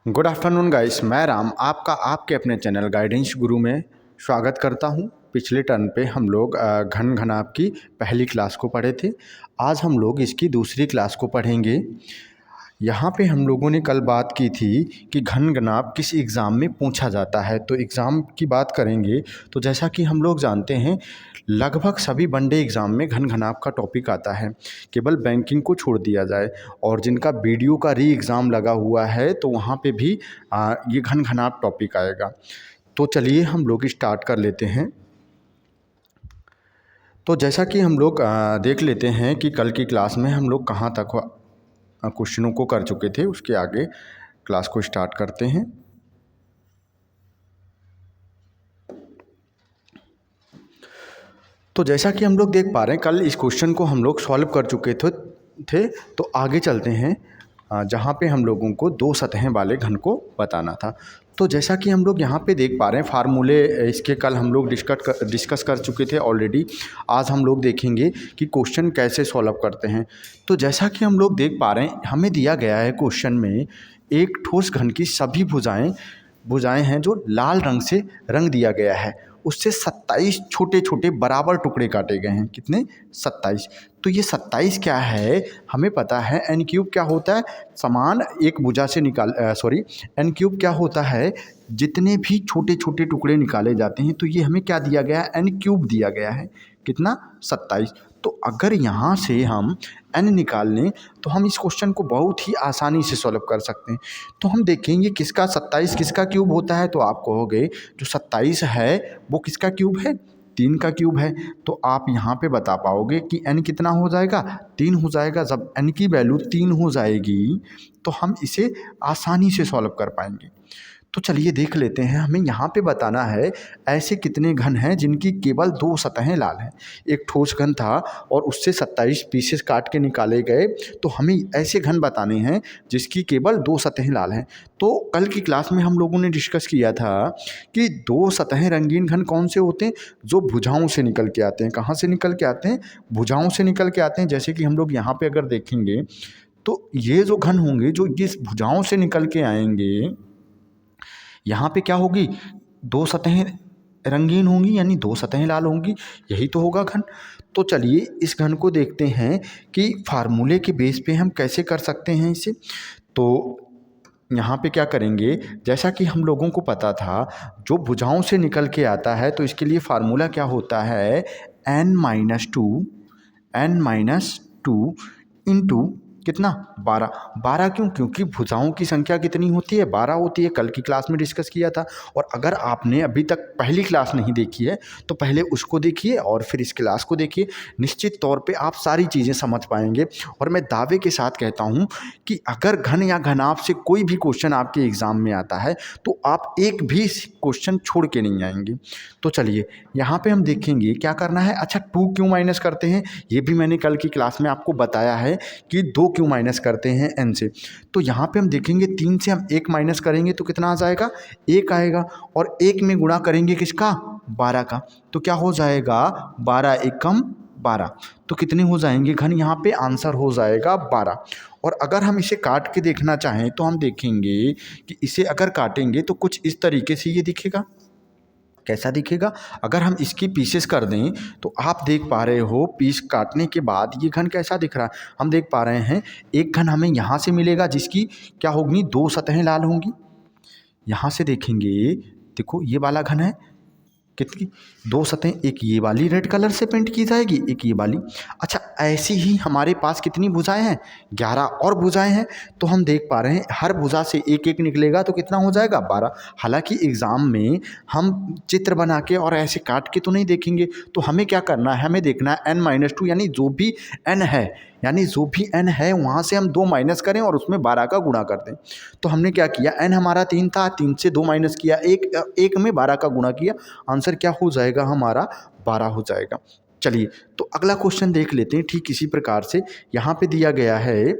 Good afternoon guys, मैं राम आपका आपके अपने चैनल गाइडेंस गुरु में स्वागत करता हूं। पिछले टर्न पे हम लोग घन घनाभ की पहली क्लास को पढ़े थे। आज हम लोग इसकी दूसरी क्लास को पढ़ेंगे। यहाँ पे हम लोगों ने कल बात की थी कि घन घनाभ किस एग्ज़ाम में पूछा जाता है। तो एग्ज़ाम की बात करेंगे तो जैसा कि हम लोग जानते हैं लगभग सभी वनडे एग्ज़ाम में घन घनाभ का टॉपिक आता है, केवल बैंकिंग को छोड़ दिया जाए। और जिनका बीडीओ का री एग्ज़ाम लगा हुआ है तो वहाँ पे भी ये घन घनाभ टॉपिक आएगा। तो चलिए हम लोग स्टार्ट कर लेते हैं। तो जैसा कि हम लोग देख लेते हैं कि कल की क्लास में हम लोग कहाँ तक क्वेश्चनों को कर चुके थे, उसके आगे क्लास को स्टार्ट करते हैं। तो जैसा कि हम लोग देख पा रहे हैं कल इस क्वेश्चन को हम लोग सॉल्व कर चुके थे। तो आगे चलते हैं जहाँ पे हम लोगों को दो सतहें वाले घन को बताना था। तो जैसा कि हम लोग यहाँ पे देख पा रहे हैं फार्मूले इसके कल हम लोग डिस्कस कर चुके थे ऑलरेडी। आज हम लोग देखेंगे कि क्वेश्चन कैसे सॉल्व करते हैं। तो जैसा कि हम लोग देख पा रहे हैं हमें दिया गया है क्वेश्चन में एक ठोस घन की सभी भुजाएं हैं जो लाल रंग से रंग दिया गया है, उससे 27 छोटे छोटे बराबर टुकड़े काटे गए हैं। कितने? 27। तो ये 27 क्या है? हमें पता है एन क्यूब क्या होता है, समान एक भुजा से एन क्यूब क्या होता है, जितने भी छोटे छोटे टुकड़े निकाले जाते हैं। तो ये हमें क्या दिया गया है? एन क्यूब दिया गया है। कितना? 27। तो अगर यहाँ से हम एन निकाल लें तो हम इस क्वेश्चन को बहुत ही आसानी से सॉल्व कर सकते हैं। तो हम देखेंगे किसका 27 किसका क्यूब होता है। तो आप कहोगे जो 27 है वो किसका क्यूब है? 3 का क्यूब है। तो आप यहाँ पे बता पाओगे कि n कितना हो जाएगा? 3 हो जाएगा। जब n की वैल्यू 3 हो जाएगी तो हम इसे आसानी से सॉल्व कर पाएंगे। तो चलिए देख लेते हैं। हमें यहाँ पे बताना है ऐसे कितने घन हैं जिनकी केवल 2 सतहें लाल हैं। एक ठोस घन था और उससे 27 पीसेस काट के निकाले गए। तो हमें ऐसे घन बताने हैं जिसकी केवल 2 सतहें लाल हैं। तो कल की क्लास में हम लोगों ने डिस्कस किया था कि 2 सतहें रंगीन घन कौन से होते हैं? जो भुजाओं से निकल के आते हैं। कहाँ से निकल के आते हैं? भुजाओं से निकल के आते हैं। जैसे कि हम लोग यहाँ पे अगर देखेंगे तो ये जो घन होंगे जो इस भुजाओं से निकल के आएंगे, यहाँ पे क्या होगी? 2 सतहें रंगीन होंगी यानी 2 सतहें लाल होंगी। यही तो होगा घन। तो चलिए इस घन को देखते हैं कि फार्मूले के बेस पे हम कैसे कर सकते हैं इसे। तो यहाँ पे क्या करेंगे, जैसा कि हम लोगों को पता था जो भुजाओं से निकल के आता है तो इसके लिए फार्मूला क्या होता है? n-2 इंटू कितना? 12। 12 क्यों? क्योंकि भुजाओं की संख्या कितनी होती है? 12 होती है। कल की क्लास में डिस्कस किया था। और अगर आपने अभी तक पहली क्लास नहीं देखी है तो पहले उसको देखिए और फिर इस क्लास को देखिए। निश्चित तौर पे आप सारी चीज़ें समझ पाएंगे। और मैं दावे के साथ कहता हूँ कि अगर घन या घनाभ से कोई भी क्वेश्चन आपके एग्ज़ाम में आता है तो आप एक भी क्वेश्चन छोड़ के नहीं आएंगे। तो चलिए यहाँ पे हम देखेंगे क्या करना है। अच्छा 2 क्यों माइनस करते हैं ये भी मैंने कल की क्लास में आपको बताया है कि 2 क्यों माइनस करते हैं n से। तो यहाँ पे हम देखेंगे 3 से हम 1 माइनस करेंगे तो कितना आ जाएगा? 1 आएगा। और 1 में गुणा करेंगे किसका? 12 का। तो क्या हो जाएगा? 12 एकम 12। तो कितने हो जाएंगे घन? यहाँ पे आंसर हो जाएगा 12। और अगर हम इसे काट के देखना चाहें तो हम देखेंगे कि इसे अगर काटेंगे तो कुछ इस तरीके से ये दिखेगा। कैसा दिखेगा? अगर हम इसकी पीसेस कर दें तो आप देख पा रहे हो पीस काटने के बाद ये घन कैसा दिख रहा है। हम देख पा रहे हैं एक घन हमें यहाँ से मिलेगा जिसकी क्या होगी? 2 सतहें लाल होंगी। यहाँ से देखेंगे, देखो ये वाला घन है, कितनी? 2 सतहें। एक ये वाली रेड कलर से पेंट की जाएगी, एक ये वाली। अच्छा ऐसी ही हमारे पास कितनी भुजाएं हैं? 11 और भुजाएं हैं। तो हम देख पा रहे हैं हर भुजा से एक एक निकलेगा तो कितना हो जाएगा? 12। हालांकि एग्ज़ाम में हम चित्र बना के और ऐसे काट के तो नहीं देखेंगे। तो हमें क्या करना है? हमें देखना है n-2 यानी जो भी n है वहाँ से हम 2 माइनस करें और उसमें 12 का गुणा कर दें। तो हमने क्या किया? n हमारा 3 था, 3 से 2 माइनस किया, एक में 12 का गुणा किया। आंसर क्या हो जाएगा हमारा? 12 हो जाएगा। चलिए तो अगला क्वेश्चन देख लेते हैं ठीक इसी प्रकार से। यहाँ पे दिया गया है,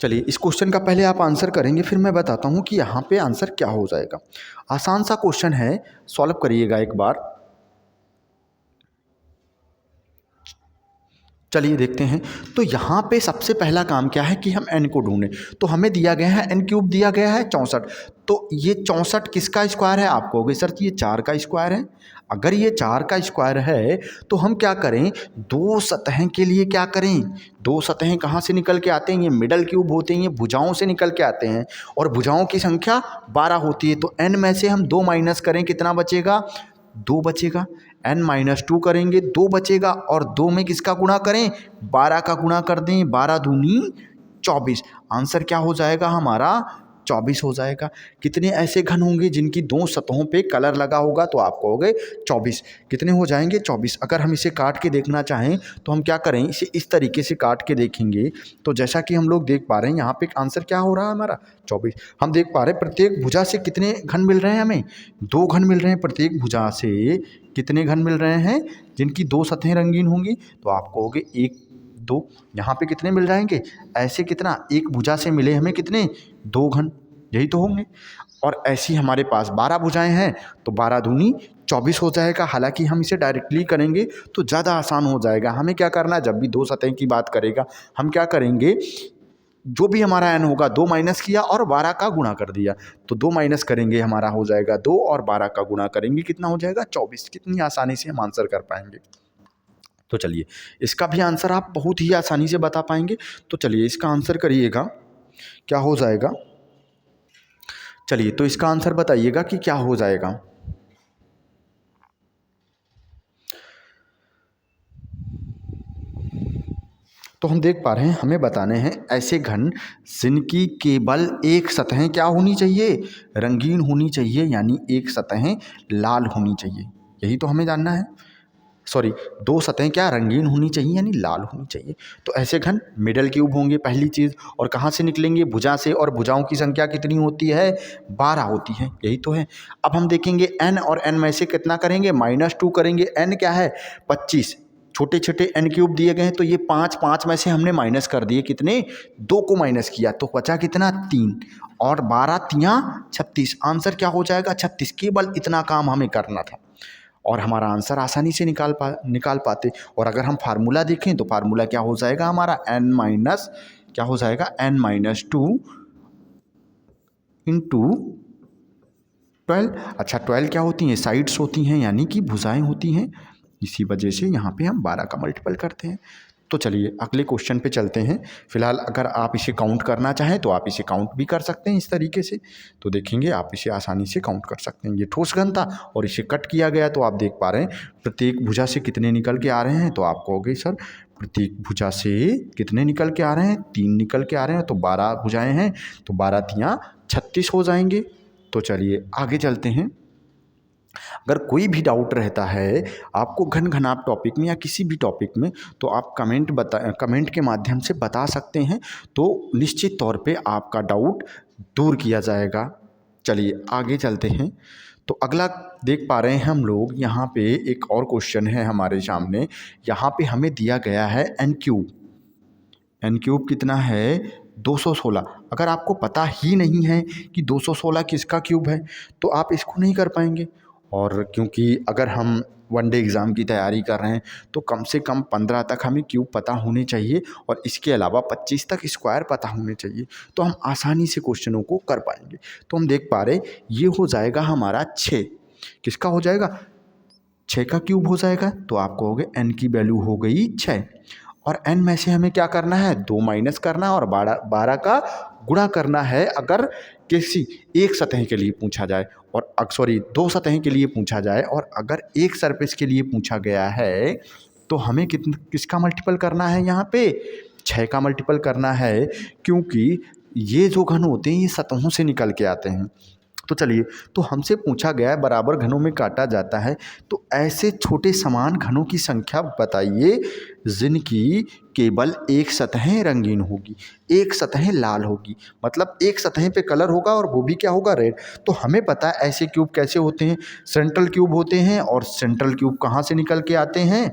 चलिए इस क्वेश्चन का पहले आप आंसर करेंगे फिर मैं बताता हूँ कि यहाँ पे आंसर क्या हो जाएगा। आसान सा क्वेश्चन है, सॉल्व करिएगा एक बार। चलिए देखते हैं। तो यहाँ पे सबसे पहला काम क्या है कि हम n को ढूंढें। तो हमें दिया गया है n³ दिया गया है 64। तो ये 64 किसका स्क्वायर है? आप कहोगे सर ये 4 का स्क्वायर है। अगर ये 4 का स्क्वायर है तो हम क्या करें, दो सतहें के लिए क्या करें, दो सतहें कहाँ से निकल के आते हैं? ये मिडल क्यूब होते हैं, ये भुजाओं से निकल के आते हैं और भुजाओं की संख्या 12 होती है। तो n में से हम 2 माइनस करें, कितना बचेगा? 2 बचेगा। n-2 करेंगे, 2 बचेगा और 2 में किसका गुणा करें? 12 का गुणा कर दें। 12 दूनी 24। आंसर क्या हो जाएगा हमारा? 24 हो जाएगा। कितने ऐसे घन होंगे जिनकी दो सतहों पे कलर लगा होगा? तो आप कहोगे 24। कितने हो जाएंगे? 24। अगर हम इसे काट के देखना चाहें तो हम क्या करें, इसे इस तरीके से काट के देखेंगे। तो जैसा कि हम लोग देख पा रहे हैं यहाँ पे आंसर क्या हो रहा है हमारा? 24। हम देख पा रहे हैं प्रत्येक भुजा से कितने घन मिल रहे हैं हमें? 2 घन मिल रहे हैं। प्रत्येक भुजा से कितने घन मिल रहे हैं जिनकी दो सतहें रंगीन होंगी? तो आप कहोगे 1 2। यहाँ पे कितने मिल जाएंगे? ऐसे कितना, एक भुजा से मिले हमें कितने? 2 घन, यही तो होंगे। और ऐसी हमारे पास 12 भुजाएं हैं तो 12 दूनी 24 हो जाएगा। हालांकि हम इसे डायरेक्टली करेंगे तो ज़्यादा आसान हो जाएगा। हमें क्या करना है, जब भी दो सतह की बात करेगा हम क्या करेंगे, जो भी हमारा n होगा 2 माइनस किया और 12 का गुणा कर दिया। तो 2 माइनस करेंगे हमारा हो जाएगा 2 और 12 का गुणा करेंगे कितना हो जाएगा? 24। कितनी आसानी से हम आंसर कर पाएंगे। तो चलिए इसका भी आंसर आप बहुत ही आसानी से बता पाएंगे। तो चलिए इसका आंसर करिएगा, क्या हो जाएगा? चलिए तो इसका आंसर बताइएगा कि क्या हो जाएगा। तो हम देख पा रहे हैं हमें बताने हैं ऐसे घन जिनकी केवल एक सतह क्या होनी चाहिए? रंगीन होनी चाहिए, यानी एक सतह लाल होनी चाहिए। यही तो हमें जानना है। सॉरी, दो सतहें क्या रंगीन होनी चाहिए यानी लाल होनी चाहिए। तो ऐसे घन मिडल क्यूब होंगे पहली चीज़। और कहाँ से निकलेंगे? भुजा से। और भुजाओं की संख्या कितनी होती है? 12 होती है। यही तो है। अब हम देखेंगे n और n में से कितना करेंगे? -2 करेंगे। n क्या है? 25। छोटे छोटे n³ दिए गए हैं तो ये 5 में से हमने माइनस कर दिए। कितने? 2 को माइनस किया तो बचा कितना? 3। और 12 तियाँ 36। आंसर क्या हो जाएगा? 36। केवल इतना काम हमें करना था और हमारा आंसर आसानी से निकाल पाते। और अगर हम फार्मूला देखें तो फार्मूला क्या हो जाएगा हमारा? क्या हो जाएगा? n-2 into 12। अच्छा 12 क्या होती हैं? साइड्स होती हैं, यानी कि भुजाएं होती हैं। इसी वजह से यहाँ पे हम 12 का मल्टीपल करते हैं। तो चलिए अगले क्वेश्चन पे चलते हैं। फिलहाल अगर आप इसे काउंट करना चाहें तो आप इसे काउंट भी कर सकते हैं इस तरीके से। तो देखेंगे आप इसे आसानी से काउंट कर सकते हैं। ये ठोस घन था और इसे कट किया गया तो आप देख पा रहे हैं प्रत्येक भुजा से कितने निकल के आ रहे हैं। तो आप कहोगे सर प्रत्येक भुजा से कितने निकल के आ रहे हैं? 3 निकल के आ रहे हैं। तो 12 भुजाएँ हैं तो 12 तियाँ 36 हो जाएंगे। तो चलिए आगे चलते हैं। अगर कोई भी डाउट रहता है आपको घन घनाभ टॉपिक में या किसी भी टॉपिक में तो आप कमेंट के माध्यम से बता सकते हैं। तो निश्चित तौर पे आपका डाउट दूर किया जाएगा। चलिए आगे चलते हैं। तो अगला देख पा रहे हैं हम लोग यहाँ पे एक और क्वेश्चन है हमारे सामने। यहाँ पे हमें दिया गया है n³ कितना है? 216। अगर आपको पता ही नहीं है कि 216 किसका क्यूब है तो आप इसको नहीं कर पाएंगे। और क्योंकि अगर हम वन डे एग्ज़ाम की तैयारी कर रहे हैं तो कम से कम 15 तक हमें क्यूब पता होने चाहिए और इसके अलावा 25 तक स्क्वायर पता होने चाहिए। तो हम आसानी से क्वेश्चनों को कर पाएंगे। तो हम देख पा रहे ये हो जाएगा हमारा 6। किसका हो जाएगा? 6 का क्यूब हो जाएगा। तो आप कहोगे n की वैल्यू हो गई 6 और n में से हमें क्या करना है? 2 माइनस करना है और 12 का गुणा करना है अगर किसी एक सतह के लिए पूछा जाए। और सॉरी, 2 सतह के लिए पूछा जाए और अगर एक सरफेस के लिए पूछा गया है तो हमें किसका मल्टीपल करना है? यहाँ पे 6 का मल्टीपल करना है, क्योंकि ये जो घन होते हैं ये सतहों से निकल के आते हैं। तो चलिए, तो हमसे पूछा गया है बराबर घनों में काटा जाता है तो ऐसे छोटे समान घनों की संख्या बताइए जिनकी केवल एक सतह रंगीन होगी, एक सतह लाल होगी। मतलब एक सतह पे कलर होगा और वो भी क्या होगा? रेड। तो हमें पता है ऐसे क्यूब कैसे होते हैं? सेंट्रल क्यूब होते हैं। और सेंट्रल क्यूब कहाँ से निकल के आते हैं?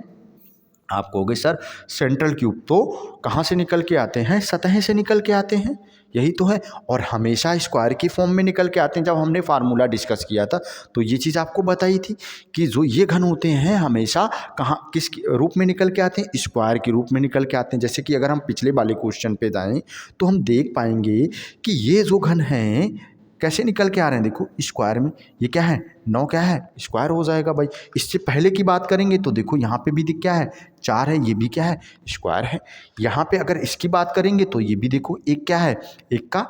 आप कहोगे सर सेंट्रल क्यूब तो कहाँ से निकल के आते हैं? सतह से निकल के आते हैं। यही तो है। और हमेशा स्क्वायर की फॉर्म में निकल के आते हैं। जब हमने फार्मूला डिस्कस किया था तो ये चीज़ आपको बताई थी कि जो ये घन होते हैं हमेशा कहाँ किस रूप में निकल के आते हैं, स्क्वायर के रूप में निकल के आते हैं। जैसे कि अगर हम पिछले वाले क्वेश्चन पे जाएं तो हम देख पाएंगे कि ये जो घन हैं कैसे निकल के आ रहे हैं। देखो स्क्वायर में ये क्या है, 9 क्या है, स्क्वायर हो जाएगा भाई। इससे पहले की बात करेंगे तो देखो यहाँ पे भी दिख क्या है, 4 है, ये भी क्या है, स्क्वायर है। यहाँ पे अगर इसकी बात करेंगे तो ये भी देखो एक क्या है, एक का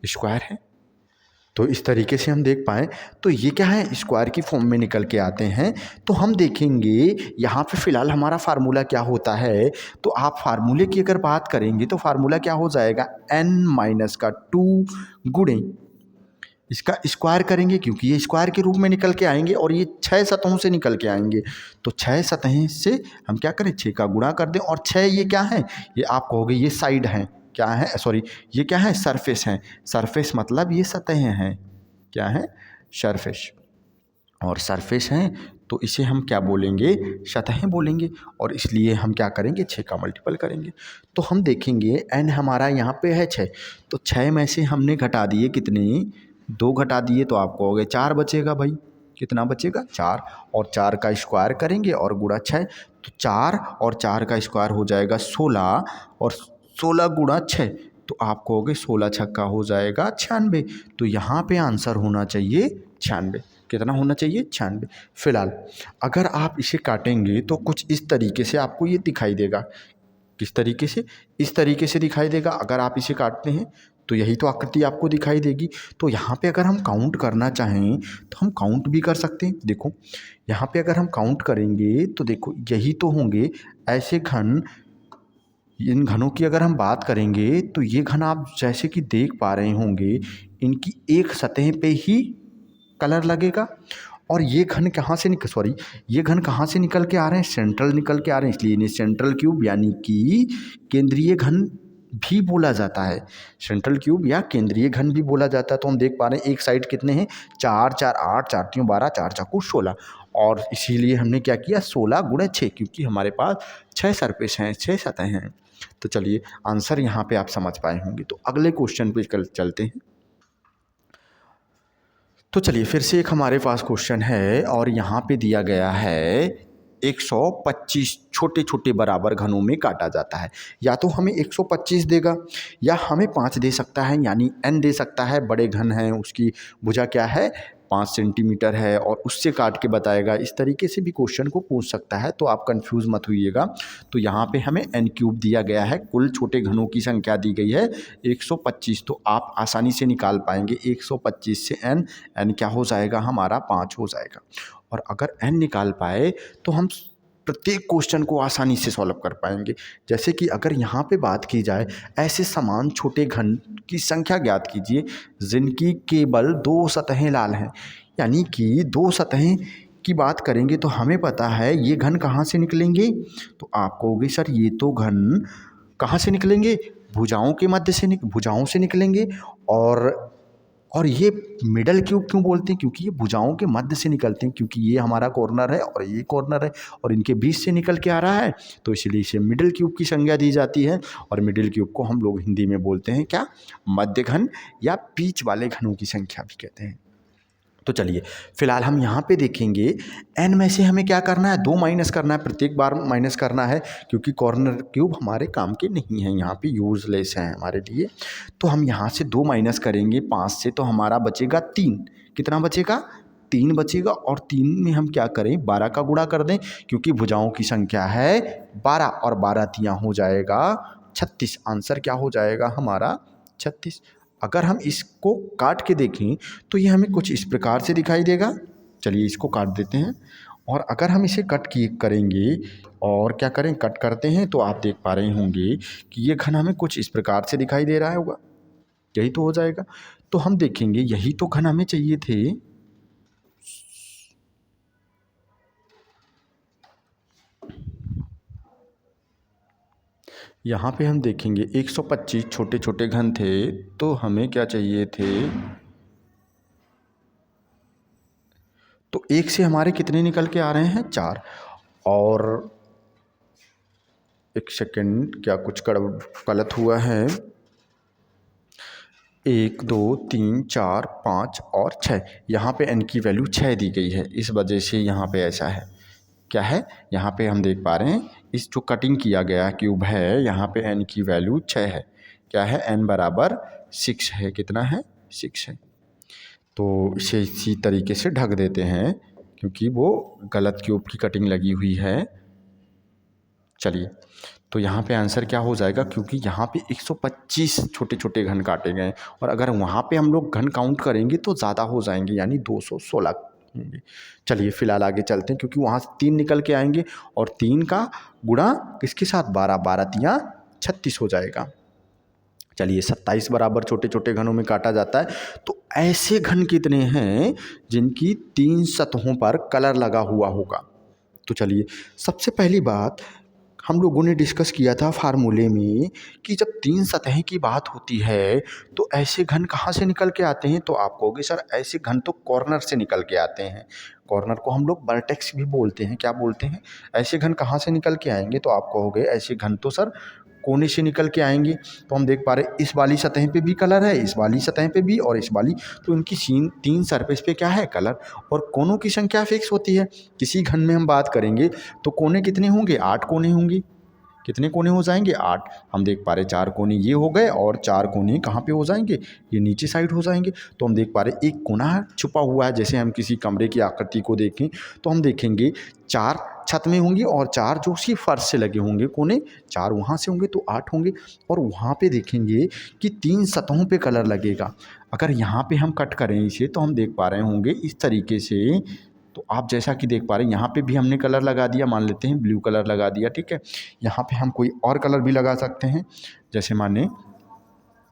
स्क्वायर है। तो इस तरीके से हम देख पाएँ तो ये क्या है, स्क्वायर की फॉर्म में निकल के आते हैं। तो हम देखेंगे यहाँ पे फ़िलहाल हमारा फार्मूला क्या होता है। तो आप फार्मूले की अगर बात करेंगे तो फार्मूला क्या हो जाएगा, n-2 गुणे इसका स्क्वायर करेंगे, क्योंकि ये स्क्वायर के रूप में निकल के आएंगे और ये 6 सतहों से निकल के आएंगे। तो 6 सतहें से हम क्या करें, 6 का गुणा कर दें। और 6 ये क्या है, ये आप कहोगे ये साइड हैं, क्या है, सॉरी ये क्या है, सरफेस हैं। सरफेस मतलब ये सतहें हैं, क्या है, सरफेस। और सरफेस हैं तो इसे हम क्या बोलेंगे, सतहें बोलेंगे। और इसलिए हम क्या करेंगे, 6 का मल्टीपल करेंगे। तो हम देखेंगे n हमारा यहाँ पे है 6, तो 6 में से हमने घटा दिए कितने, 2 घटा दिए, तो आपको हो गए 4 बचेगा भाई। कितना बचेगा, 4। और 4 का स्क्वायर करेंगे और गुणा 6, तो 4 और 4 का स्क्वायर हो जाएगा 16, और 16 गुणा 6 तो आपको हो गए 16 छक्का हो जाएगा 96। तो यहाँ पे आंसर होना चाहिए 96। कितना होना चाहिए, 96। फिलहाल अगर आप इसे काटेंगे तो कुछ इस तरीके से आपको ये दिखाई देगा। किस तरीके से, इस तरीके से दिखाई देगा। अगर आप इसे काटते हैं तो यही तो आकृति आपको दिखाई देगी। तो यहाँ पे अगर हम काउंट करना चाहें तो हम काउंट भी कर सकते हैं। देखो यहाँ पे अगर हम काउंट करेंगे तो देखो यही तो होंगे ऐसे घन। इन घनों की अगर हम बात करेंगे तो ये घन आप जैसे कि देख पा रहे होंगे, इनकी एक सतह पे ही कलर लगेगा। और ये घन कहाँ से ये घन कहाँ से निकल के आ रहे हैं, सेंट्रल निकल के आ रहे हैं। इसलिए इन्हें सेंट्रल क्यूब यानी कि केंद्रीय घन भी बोला जाता है। सेंट्रल क्यूब या केंद्रीय घन भी बोला जाता है। तो हम देख पा रहे हैं एक साइड कितने हैं, 4 4 8, 4 3 12, 4 4 16। और इसीलिए हमने क्या किया, 16 गुणे 6, क्योंकि हमारे पास 6 सरफेस हैं, 6 सतहें हैं। तो चलिए आंसर यहाँ पे आप समझ पाए होंगे। तो अगले क्वेश्चन पे चलते हैं। तो चलिए फिर से एक हमारे पास क्वेश्चन है और यहाँ पे दिया गया है 125 छोटे छोटे बराबर घनों में काटा जाता है। या तो हमें 125 देगा या हमें 5 दे सकता है, यानी n दे सकता है। बड़े घन हैं, उसकी भुजा क्या है, 5 सेंटीमीटर है, और उससे काट के बताएगा। इस तरीके से भी क्वेश्चन को पूछ सकता है, तो आप कंफ्यूज मत होइएगा। तो यहाँ पे हमें n³ दिया गया है, कुल छोटे घनों की संख्या दी गई है 125। तो आप आसानी से निकाल पाएंगे 125 से n क्या हो जाएगा हमारा, 5 हो जाएगा। और अगर n निकाल पाए तो हम प्रत्येक क्वेश्चन को आसानी से सॉल्व कर पाएंगे। जैसे कि अगर यहाँ पे बात की जाए, ऐसे समान छोटे घन की संख्या ज्ञात कीजिए जिनकी केवल 2 सतहें लाल हैं। यानी कि 2 सतहें की बात करेंगे तो हमें पता है ये घन कहाँ से निकलेंगे। तो आप कहोगे सर ये तो घन कहाँ से निकलेंगे, भुजाओं के मध्य से भुजाओं से निकलेंगे। और ये मिडल क्यूब क्यों बोलते हैं, क्योंकि ये भुजाओं के मध्य से निकलते हैं, क्योंकि ये हमारा कॉर्नर है और ये कॉर्नर है और इनके बीच से निकल के आ रहा है। तो इसलिए इसे मिडल क्यूब की संज्ञा दी जाती है। और मिडल क्यूब को हम लोग हिंदी में बोलते हैं क्या, मध्य घन या बीच वाले घनों की संख्या भी कहते हैं। तो चलिए फिलहाल हम यहाँ पे देखेंगे n में से हमें क्या करना है, 2 माइनस करना है। प्रत्येक बार माइनस करना है क्योंकि कॉर्नर क्यूब हमारे काम के नहीं हैं, यहाँ पे यूजलेस हैं हमारे लिए। तो हम यहाँ से 2 माइनस करेंगे 5 से, तो हमारा बचेगा 3। कितना बचेगा, 3 बचेगा। और 3 में हम क्या करें, 12 का गुणा कर दें, क्योंकि भुजाओं की संख्या है 12 और 12 तियाँ हो जाएगा 36। आंसर क्या हो जाएगा हमारा 36। अगर हम इसको काट के देखें तो ये हमें कुछ इस प्रकार से दिखाई देगा। चलिए इसको काट देते हैं। और अगर हम इसे कट किए करेंगे और क्या करें, कट करते हैं, तो आप देख पा रहे होंगे कि ये घन हमें कुछ इस प्रकार से दिखाई दे रहा होगा। यही तो हो जाएगा। तो हम देखेंगे यही तो घन हमें चाहिए थे। यहाँ पे हम देखेंगे 125 छोटे छोटे घन थे, तो हमें क्या चाहिए थे, तो 1 से हमारे कितने निकल के आ रहे हैं, 4। और एक सेकंड, क्या कुछ गलत हुआ है, 1 2 3 4 5 और 6, यहाँ पे n की वैल्यू 6 दी गई है, इस वजह से यहाँ पे ऐसा है। क्या है, यहाँ पे हम देख पा रहे हैं इस जो कटिंग किया गया क्यूब है यहाँ पे n की वैल्यू 6 है। क्या है, n बराबर 6 है। कितना है, 6 है। तो इसे इसी तरीके से ढक देते हैं क्योंकि वो गलत क्यूब की कटिंग लगी हुई है। चलिए, तो यहाँ पे आंसर क्या हो जाएगा, क्योंकि यहाँ पे 125 छोटे छोटे घन काटे गए और अगर वहाँ पे हम लोग घन काउंट करेंगे तो ज़्यादा हो जाएंगे, यानी 216 होंगे। चलिए फिलहाल आगे चलते हैं क्योंकि वहाँ से 3 निकल के आएंगे और 3 का गुणा किसके साथ, 12, 12 तियाँ 36 हो जाएगा। चलिए 27 बराबर छोटे छोटे घनों में काटा जाता है। तो ऐसे घन कितने हैं जिनकी 3 सतहों पर कलर लगा हुआ होगा। तो चलिए, सबसे पहली बात हम लोगों ने डिस्कस किया था फार्मूले में कि जब 3 सतहें की बात होती है तो ऐसे घन कहाँ से निकल के आते हैं। तो आप कहोगे सर ऐसे घन तो कॉर्नर से निकल के आते हैं। कॉर्नर को हम लोग वर्टेक्स भी बोलते हैं। क्या बोलते हैं, ऐसे घन कहाँ से निकल के आएंगे। तो आप कहोगे ऐसे घन तो सर कोने से निकल के आएंगे। तो हम देख पा रहे इस वाली सतह पे भी कलर है, इस वाली सतह पे भी और इस वाली, तो इनकी 3 सरफेस पे क्या है, कलर। और कोनों की संख्या फिक्स होती है। किसी घन में हम बात करेंगे तो कोने कितने होंगे, 8 कोने होंगे। कितने कोने हो जाएंगे, 8। हम देख पा रहे 4 कोने ये हो गए और 4 कोने कहाँ पे हो जाएंगे, ये नीचे साइड हो जाएंगे। तो हम देख पा रहे एक कोना छुपा हुआ है। जैसे हम किसी कमरे की आकृति को देखें तो हम देखेंगे 4 छत में होंगे और 4 जो उसी फर्श से लगे होंगे कोने, 4 वहाँ से होंगे तो 8 होंगे। और वहाँ पे देखेंगे कि 3 सतहों पे कलर लगेगा। अगर यहाँ पे हम कट करें इसे तो हम देख पा रहे होंगे इस तरीके से। तो आप जैसा कि देख पा रहे हैं यहाँ पे भी हमने कलर लगा दिया, मान लेते हैं ब्लू कलर लगा दिया, ठीक है। यहाँ पे हम कोई और कलर भी लगा सकते हैं, जैसे माने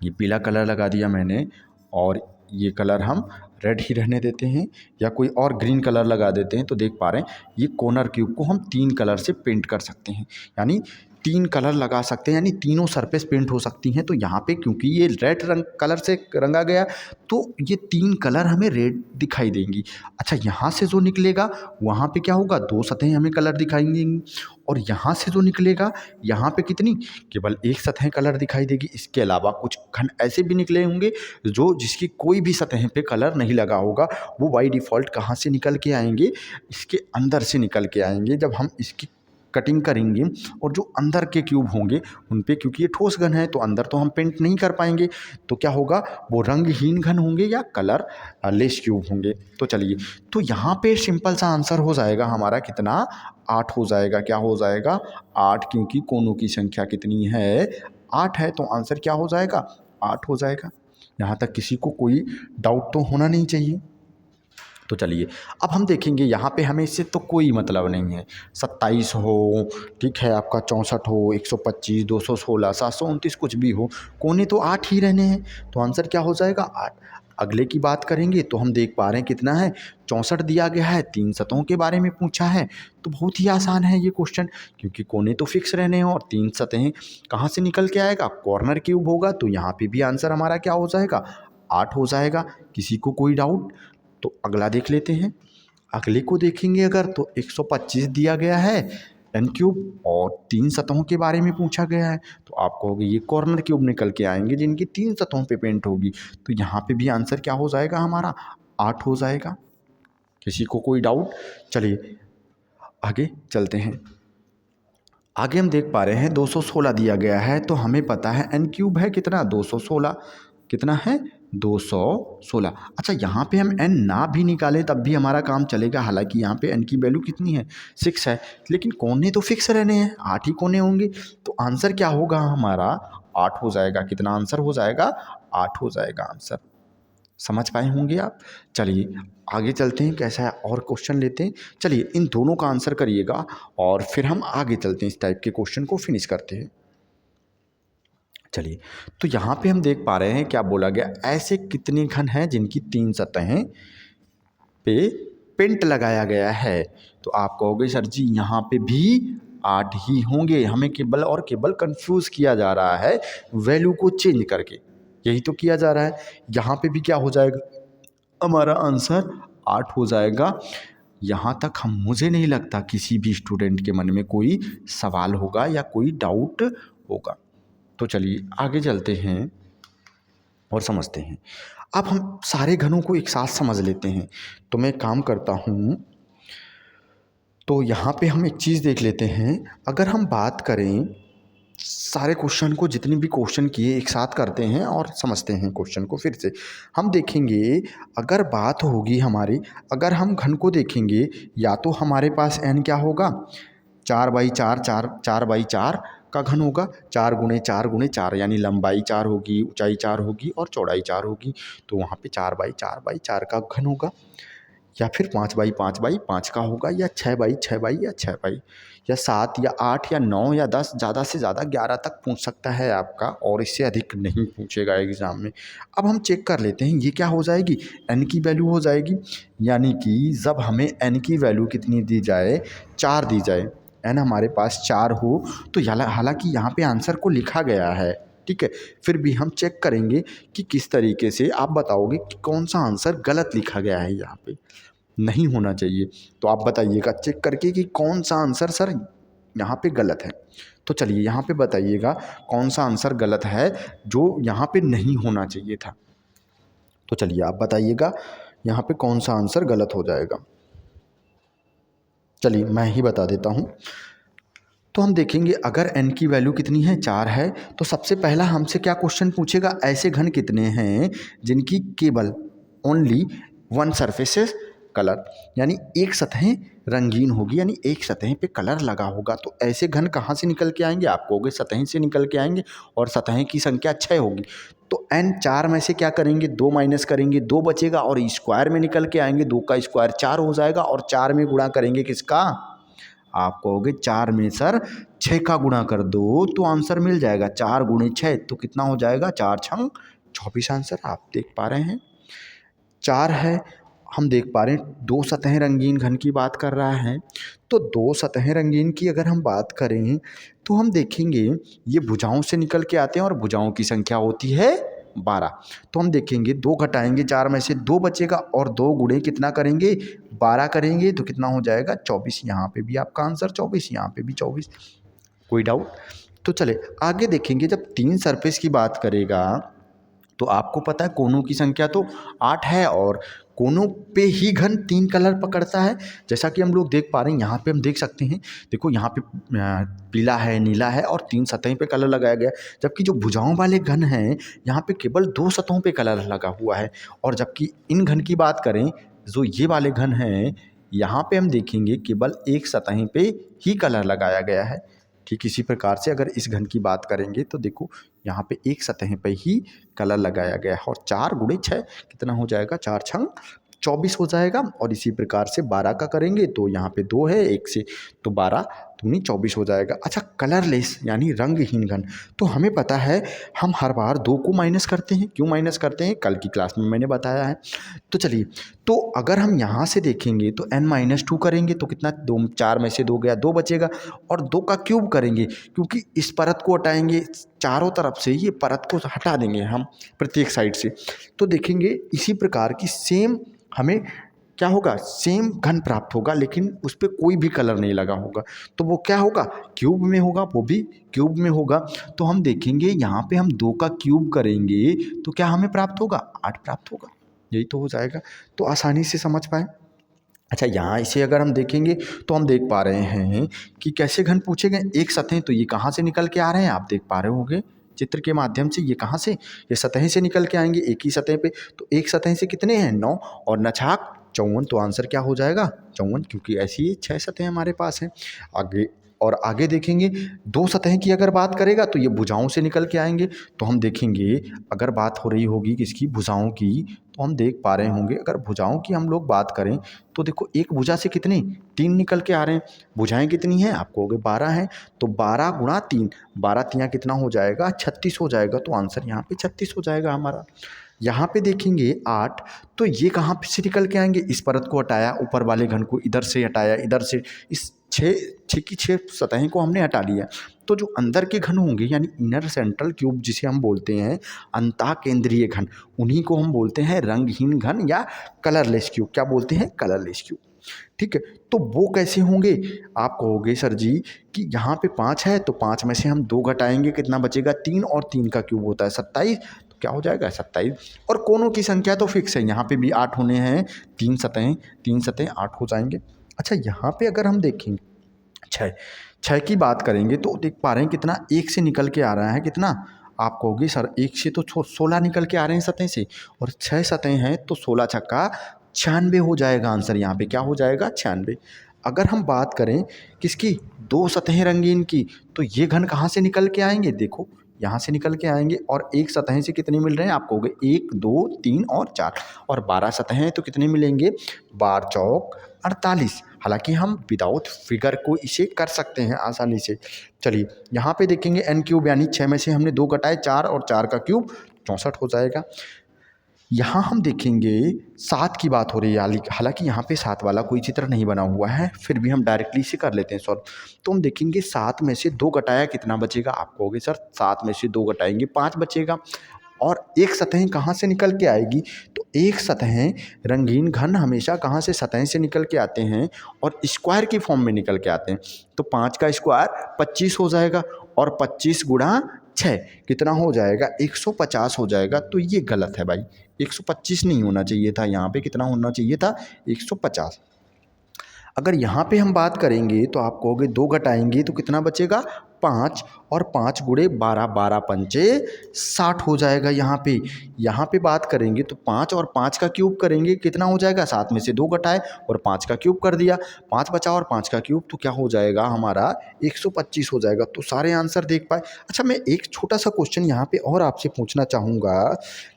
ये पीला कलर लगा दिया मैंने और ये कलर हम रेड ही रहने देते हैं, या कोई और ग्रीन कलर लगा देते हैं। तो देख पा रहे हैं ये कॉर्नर क्यूब को हम 3 कलर से पेंट कर सकते हैं, यानी 3 कलर लगा सकते हैं, यानी तीनों सरफेस पेंट हो सकती हैं। तो यहाँ पे क्योंकि ये रेड रंग कलर से रंगा गया तो ये 3 कलर हमें रेड दिखाई देंगी। अच्छा, यहाँ से जो निकलेगा वहाँ पे क्या होगा, 2 सतहें हमें कलर दिखाई देंगी और यहाँ से जो निकलेगा यहाँ पे कितनी, केवल 1 सतह कलर दिखाई देगी। इसके अलावा कुछ घन ऐसे भी निकले होंगे जो जिसकी कोई भी सतह पे कलर नहीं लगा होगा। वो बाय डिफ़ॉल्ट कहाँ से निकल के आएंगे, इसके अंदर से निकल के आएंगे। जब हम इसकी कटिंग करेंगे और जो अंदर के क्यूब होंगे उन पे, क्योंकि ये ठोस घन है तो अंदर तो हम पेंट नहीं कर पाएंगे, तो क्या होगा, वो रंगहीन घन होंगे या कलर लेस क्यूब होंगे। तो चलिए, तो यहाँ पे सिंपल सा आंसर हो जाएगा हमारा कितना, 8 हो जाएगा। क्या हो जाएगा, 8, क्योंकि कोनों की संख्या कितनी है, 8 है। तो आंसर क्या हो जाएगा, 8 हो जाएगा। यहाँ तक किसी को कोई डाउट तो होना नहीं चाहिए। तो चलिए, अब हम देखेंगे यहाँ पे हमें इससे तो कोई मतलब नहीं है। 27 हो, ठीक है, आपका 64 हो, 125, 216, 729 कुछ भी हो, कोने तो 8 ही रहने हैं। तो आंसर क्या हो जाएगा, 8। अगले की बात करेंगे तो हम देख पा रहे हैं कितना है, 64 दिया गया है, 3 सतहों के बारे में पूछा है। तो बहुत ही आसान है ये क्वेश्चन, क्योंकि कोने तो फिक्स रहने हैं और 3 सतहें कहाँ से निकल के आएगा, कॉर्नर क्यूब होगा। तो यहाँ पे भी आंसर हमारा क्या हो जाएगा, 8 हो जाएगा। किसी को कोई डाउट। तो अगला देख लेते हैं। अगले को देखेंगे अगर, तो 125 दिया गया है एन क्यूब और 3 सतहों के बारे में पूछा गया है। तो आप कहोगे ये कॉर्नर क्यूब निकल के आएंगे जिनकी 3 सतहों पे पेंट होगी। तो यहाँ पे भी आंसर क्या हो जाएगा हमारा, 8 हो जाएगा। किसी को कोई डाउट। चलिए आगे चलते हैं। आगे हम देख पा रहे हैं 216 दिया गया है, तो हमें पता है एन क्यूब है कितना, 216। कितना है, 216। अच्छा, यहाँ पे हम n ना भी निकालें तब भी हमारा काम चलेगा। हालांकि यहाँ पे n की वैल्यू कितनी है, 6 है, लेकिन कोने तो फिक्स रहने हैं, 8 ही कोने होंगे। तो आंसर क्या होगा हमारा, 8 हो जाएगा। कितना आंसर हो जाएगा, 8 हो जाएगा आंसर। समझ पाए होंगे आप। चलिए आगे चलते हैं, कैसा है और क्वेश्चन लेते हैं। चलिए इन दोनों का आंसर करिएगा और फिर हम आगे चलते हैं, इस टाइप के क्वेश्चन को फिनिश करते हैं। चलिए, तो यहाँ पे हम देख पा रहे हैं क्या बोला गया, ऐसे कितने घन हैं जिनकी 3 सतहें पे पेंट लगाया गया है। तो आप कहोगे सर जी यहाँ पे भी 8 ही होंगे, हमें केवल और केवल कंफ्यूज किया जा रहा है वैल्यू को चेंज करके, यही तो किया जा रहा है। यहाँ पे भी क्या हो जाएगा, हमारा आंसर 8 हो जाएगा। यहाँ तक मुझे नहीं लगता किसी भी स्टूडेंट के मन में कोई सवाल होगा या कोई डाउट होगा। तो चलिए आगे चलते हैं। और समझते हैं। अब हम सारे घनों को एक साथ समझ लेते हैं। तो मैं काम करता हूँ, तो यहाँ पे हम एक चीज़ देख लेते हैं। अगर हम बात करें सारे क्वेश्चन को, जितने भी क्वेश्चन किए एक साथ करते हैं और समझते हैं क्वेश्चन को फिर से। हम देखेंगे अगर बात होगी हमारी, अगर हम घन को देखेंगे, या तो हमारे पास n क्या होगा, 4/4, 4/4 का घन होगा, 4 × 4 × 4, यानी लंबाई 4 होगी, ऊंचाई 4 होगी और चौड़ाई 4 होगी। तो वहाँ पे 4/4/4 का घन होगा, या फिर 5/5/5 का होगा, या 6/6 या 6 या 7 या 8 या 9 या 10, ज़्यादा से ज़्यादा 11 तक पूछ सकता है आपका, और इससे अधिक नहीं पूछेगा एग्ज़ाम में। अब हम चेक कर लेते हैं, ये क्या हो जाएगी, n की वैल्यू हो जाएगी। यानी कि जब हमें n की वैल्यू कितनी दी जाए, 4 दी जाए, n हमारे पास 4 हो, तो हालांकि यहाँ पे आंसर को लिखा गया है, ठीक है, फिर भी हम चेक करेंगे कि किस तरीके से आप बताओगे कि कौन सा आंसर गलत लिखा गया है, यहाँ पे नहीं होना चाहिए। तो आप बताइएगा चेक करके कि कौन सा आंसर सर यहाँ पे गलत है। तो चलिए यहाँ पे बताइएगा कौन सा आंसर गलत है जो यहाँ पे नहीं होना चाहिए था। तो चलिए आप बताइएगा यहाँ पे कौन सा आंसर गलत हो जाएगा। चलिए मैं ही बता देता हूँ। तो हम देखेंगे अगर n की वैल्यू कितनी है, 4 है, तो सबसे पहला हमसे क्या क्वेश्चन पूछेगा, ऐसे घन कितने हैं जिनकी केवल ओनली वन सरफेसेस कलर, यानी एक सतह रंगीन होगी, यानी एक सतह पे कलर लगा होगा। तो ऐसे घन कहाँ से निकल के आएंगे, आप कहोगे सतह से निकल के आएंगे, और सतह की संख्या 6 होगी। तो n 4 में से क्या करेंगे, 2 माइनस करेंगे, 2 बचेगा, और स्क्वायर में निकल के आएंगे, 2 का स्क्वायर 4 हो जाएगा, और 4 में गुणा करेंगे किसका, आप कहोगे 4 में सर 6 का गुणा कर दो तो आंसर मिल जाएगा, 4 × 6 तो कितना हो जाएगा, 4 × 24 आंसर आप देख पा रहे हैं। 4 है, हम देख पा रहे हैं 2 सतह रंगीन घन की बात कर रहा है। तो 2 सतह रंगीन की अगर हम बात करें तो हम देखेंगे ये भुजाओं से निकल के आते हैं, और भुजाओं की संख्या होती है 12। तो हम देखेंगे 2 घटाएंगे, 4 में से 2 बचेगा, और 2 गुणे कितना करेंगे, 12 करेंगे, तो कितना हो जाएगा 24। यहाँ पे भी आपका आंसर 24, यहाँ पे भी 24, कोई डाउट। तो चले आगे देखेंगे, जब 3 सरफेस की बात करेगा तो आपको पता है कोनों की संख्या तो 8 है, और कोनों पे ही घन 3 कलर पकड़ता है। जैसा कि हम लोग देख पा रहे हैं, यहाँ पे हम देख सकते हैं, देखो यहाँ पे पीला है, नीला है, और 3 सतह पे कलर लगाया गया है। जबकि जो भुजाओं वाले घन हैं यहाँ पे केवल 2 सतहों पे कलर लगा हुआ है। और जबकि इन घन की बात करें, जो ये वाले घन हैं, यहाँ पे हम देखेंगे केवल एक सतह पे ही कलर लगाया गया है। ठीक इसी प्रकार से अगर इस घन की बात करेंगे तो देखो यहाँ पे एक सतह पे ही कलर लगाया गया है, और 4 × 6 कितना हो जाएगा, 4 × 24 हो जाएगा। और इसी प्रकार से 12 का करेंगे तो यहाँ पे 2 है, 1 से, तो 12 दूनी 24 हो जाएगा। अच्छा, कलरलेस यानी रंगहीन घन, तो हमें पता है हम हर बार 2 को माइनस करते हैं। क्यों माइनस करते हैं, कल की क्लास में मैंने बताया है। तो चलिए, तो अगर हम यहाँ से देखेंगे तो n-2 करेंगे तो कितना, 2, 4 में से 2 गया, 2 बचेगा, और 2 का क्यूब करेंगे, क्योंकि इस परत को हटाएंगे चारों तरफ से, ये परत को हटा देंगे हम प्रत्येक साइड से। तो देखेंगे इसी प्रकार की सेम हमें क्या होगा, सेम घन प्राप्त होगा, लेकिन उस पर कोई भी कलर नहीं लगा होगा। तो वो क्या होगा, क्यूब में होगा, वो भी क्यूब में होगा। तो हम देखेंगे यहाँ पे हम 2 का क्यूब करेंगे तो क्या हमें प्राप्त होगा, 8 प्राप्त होगा। यही तो हो जाएगा। तो आसानी से समझ पाए। अच्छा, यहाँ इसे अगर हम देखेंगे तो हम देख पा रहे हैं कि कैसे घन पूछे गए। एक सतह, तो ये कहाँ से निकल के आ रहे हैं, आप देख पा रहे होंगे चित्र के माध्यम से, ये कहाँ से, ये सतह से निकल के आएंगे एक ही सतह पे। तो एक सतह से कितने हैं, 9, और नछाक 54, तो आंसर क्या हो जाएगा, 54, क्योंकि ऐसी ही 6 सतह हमारे पास हैं। आगे और आगे देखेंगे 2 सतह की अगर बात करेगा तो ये भुजाओं से निकल के आएंगे। तो हम देखेंगे अगर बात हो रही होगी किसकी, भुजाओं की, तो हम देख पा रहे होंगे अगर भुजाओं की हम लोग बात करें तो देखो एक भुजा से कितने, 3 निकल के आ रहे हैं। भुजाएं कितनी हैं, आप कहोगे 12 हैं, तो 12 × 3, 12 तियाँ कितना हो जाएगा, 36 हो जाएगा। तो आंसर यहाँ पे 36 हो जाएगा हमारा। यहाँ पे देखेंगे 8, तो ये कहाँ से निकल के आएंगे, इस परत को हटाया, ऊपर वाले घन को इधर से हटाया, इधर से, इस 6 की 6 सतहें को हमने हटा लिया। तो जो अंदर के घन होंगे, यानी इनर सेंट्रल क्यूब जिसे हम बोलते हैं, अंतः केंद्रीय घन, उन्हीं को हम बोलते हैं रंगहीन घन या कलरलेस क्यूब। क्या बोलते हैं, कलरलेस क्यूब। ठीक है, तो वो कैसे होंगे, आप कहोगे सर जी कि यहाँ पे 5 है, तो 5 में से हम 2 घटाएंगे, कितना बचेगा, 3, और 3 का क्यूब होता है 27, क्या हो जाएगा 27। और कोनों की संख्या तो फिक्स है, यहाँ पे भी 8 होने हैं, 3 सतहें 8 हो जाएंगे। अच्छा यहाँ पे अगर हम देखें 6 की बात करेंगे तो देख पा रहे हैं कितना 1 से निकल के आ रहा है, कितना आप कहोगे सर 1 से तो 16 निकल के आ रहे हैं सतह से, और 6 सतहें हैं तो 16 छक्का 96 हो जाएगा आंसर। यहाँ पे क्या हो जाएगा 96। अगर हम बात करें किसकी, 2 सतहें रंगीन की, तो ये घन कहाँ से निकल के आएंगे, देखो यहाँ से निकल के आएंगे। और एक सतहें से कितने मिल रहे हैं आप कहोगे 1 2 3 और 4, और 12 सतहें तो कितने मिलेंगे, 12 चौक 48। हालांकि हम विदाउट फिगर को इसे कर सकते हैं आसानी से। चलिए यहाँ पे देखेंगे n क्यूब यानी 6 में से हमने 2 घटाए 4, और 4 का क्यूब 64 हो जाएगा। यहाँ हम देखेंगे 7 की बात हो रही है, हालांकि यहाँ पे 7 वाला कोई चित्र नहीं बना हुआ है, फिर भी हम डायरेक्टली इसे कर लेते हैं सॉल्व। तो हम देखेंगे 7 में से 2 घटाया कितना बचेगा, आप कहोगे सर 7 में से 2 घटाएंगे 5 बचेगा। और एक सतहें कहाँ से निकल के आएगी, तो एक सतहें रंगीन घन हमेशा कहाँ से सतहें से निकल के आते हैं और स्क्वायर की फॉर्म में निकल के आते हैं। तो 5 का स्क्वायर 25 हो जाएगा, और 25 गुणा 6 कितना हो जाएगा 150 हो जाएगा। तो ये गलत है भाई, 125 नहीं होना चाहिए था, यहाँ पे कितना होना चाहिए था 150। अगर यहाँ पे हम बात करेंगे तो आप कहोगे 2 घटाएंगे तो कितना बचेगा 5, और 5 गुणे 12, 12 पंचे 60 हो जाएगा। यहाँ पे बात करेंगे तो 5 और 5 का क्यूब करेंगे कितना हो जाएगा, 7 में से 2 घटाए और 5 का क्यूब कर दिया, 5 बचा और 5 का क्यूब, तो क्या हो जाएगा हमारा 125 हो जाएगा। तो सारे आंसर देख पाए। अच्छा मैं एक छोटा सा क्वेश्चन यहाँ पे और आपसे पूछना चाहूँगा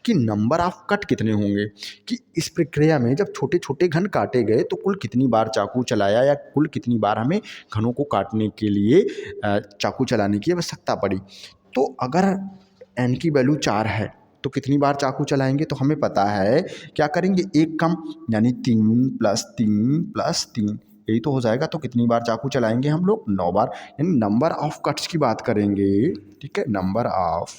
कि नंबर ऑफ कट कितने होंगे, कि इस प्रक्रिया में जब छोटे छोटे घन काटे गए तो कुल कितनी बार चाकू चलाया, या कुल कितनी बार हमें घनों को काटने के लिए चाकू चलाने की आवश्यकता पड़ी। तो अगर n की वैल्यू 4 है तो कितनी बार चाकू चलाएंगे, तो हमें पता है क्या करेंगे, एक कम यानी 3 + 3 + 3, यही तो हो जाएगा। तो कितनी बार चाकू चलाएंगे हम लोग, 9 बार। यानी नंबर ऑफ कट्स की बात करेंगे, ठीक है, नंबर ऑफ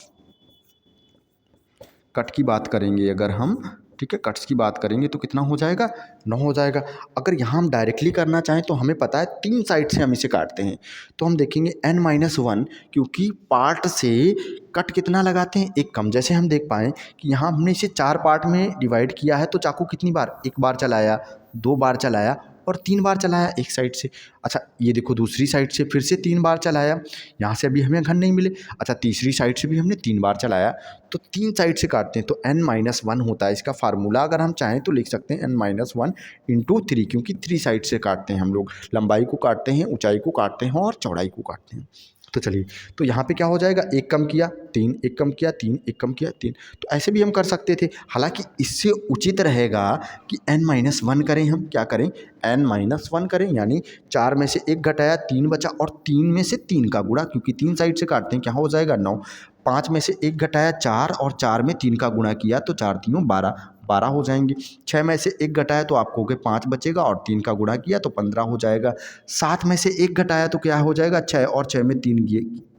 कट की बात करेंगे अगर हम, ठीक है, कट्स की बात करेंगे तो कितना हो जाएगा 9 हो जाएगा। अगर यहाँ हम डायरेक्टली करना चाहें तो हमें पता है 3 साइड से हम इसे काटते हैं, तो हम देखेंगे n-1, क्योंकि पार्ट से कट कितना लगाते हैं, एक कम। जैसे हम देख पाएँ कि यहाँ हमने इसे 4 पार्ट में डिवाइड किया है, तो चाकू कितनी बार, 1 बार चलाया, 2 बार चलाया और 3 बार चलाया एक साइड से। अच्छा ये देखो दूसरी साइड से फिर से 3 बार चलाया, यहाँ से अभी हमें घन नहीं मिले। अच्छा तीसरी साइड से भी हमने 3 बार चलाया, तो 3 साइड से काटते हैं तो n-1 होता है। इसका फार्मूला अगर हम चाहें तो लिख सकते हैं n-1 × 3, क्योंकि 3 साइड से काटते हैं हम लोग, लंबाई को काटते हैं, ऊंचाई को काटते हैं और चौड़ाई को काटते हैं। तो चलिए, तो यहाँ पे क्या हो जाएगा, एक कम किया 3, एक कम किया 3, एक कम किया 3, तो ऐसे भी हम कर सकते थे। हालांकि इससे उचित रहेगा कि n-1 करें, हम क्या करें n-1 करें, यानी 4 में से 1 घटाया 3 बचा, और 3 में से 3 का गुणा, क्योंकि 3 साइड से काटते हैं, क्या हो जाएगा 9। 5 में से 1 घटाया 4, और 4 में 3 का गुणा किया तो 4 3 12, 12 हो जाएंगे। 6 में से 1 घटाया तो आप कहोगे 5 बचेगा, और 3 का गुणा किया तो 15 हो जाएगा। 7 में से 1 घटाया तो क्या हो जाएगा 6, और 6 में 3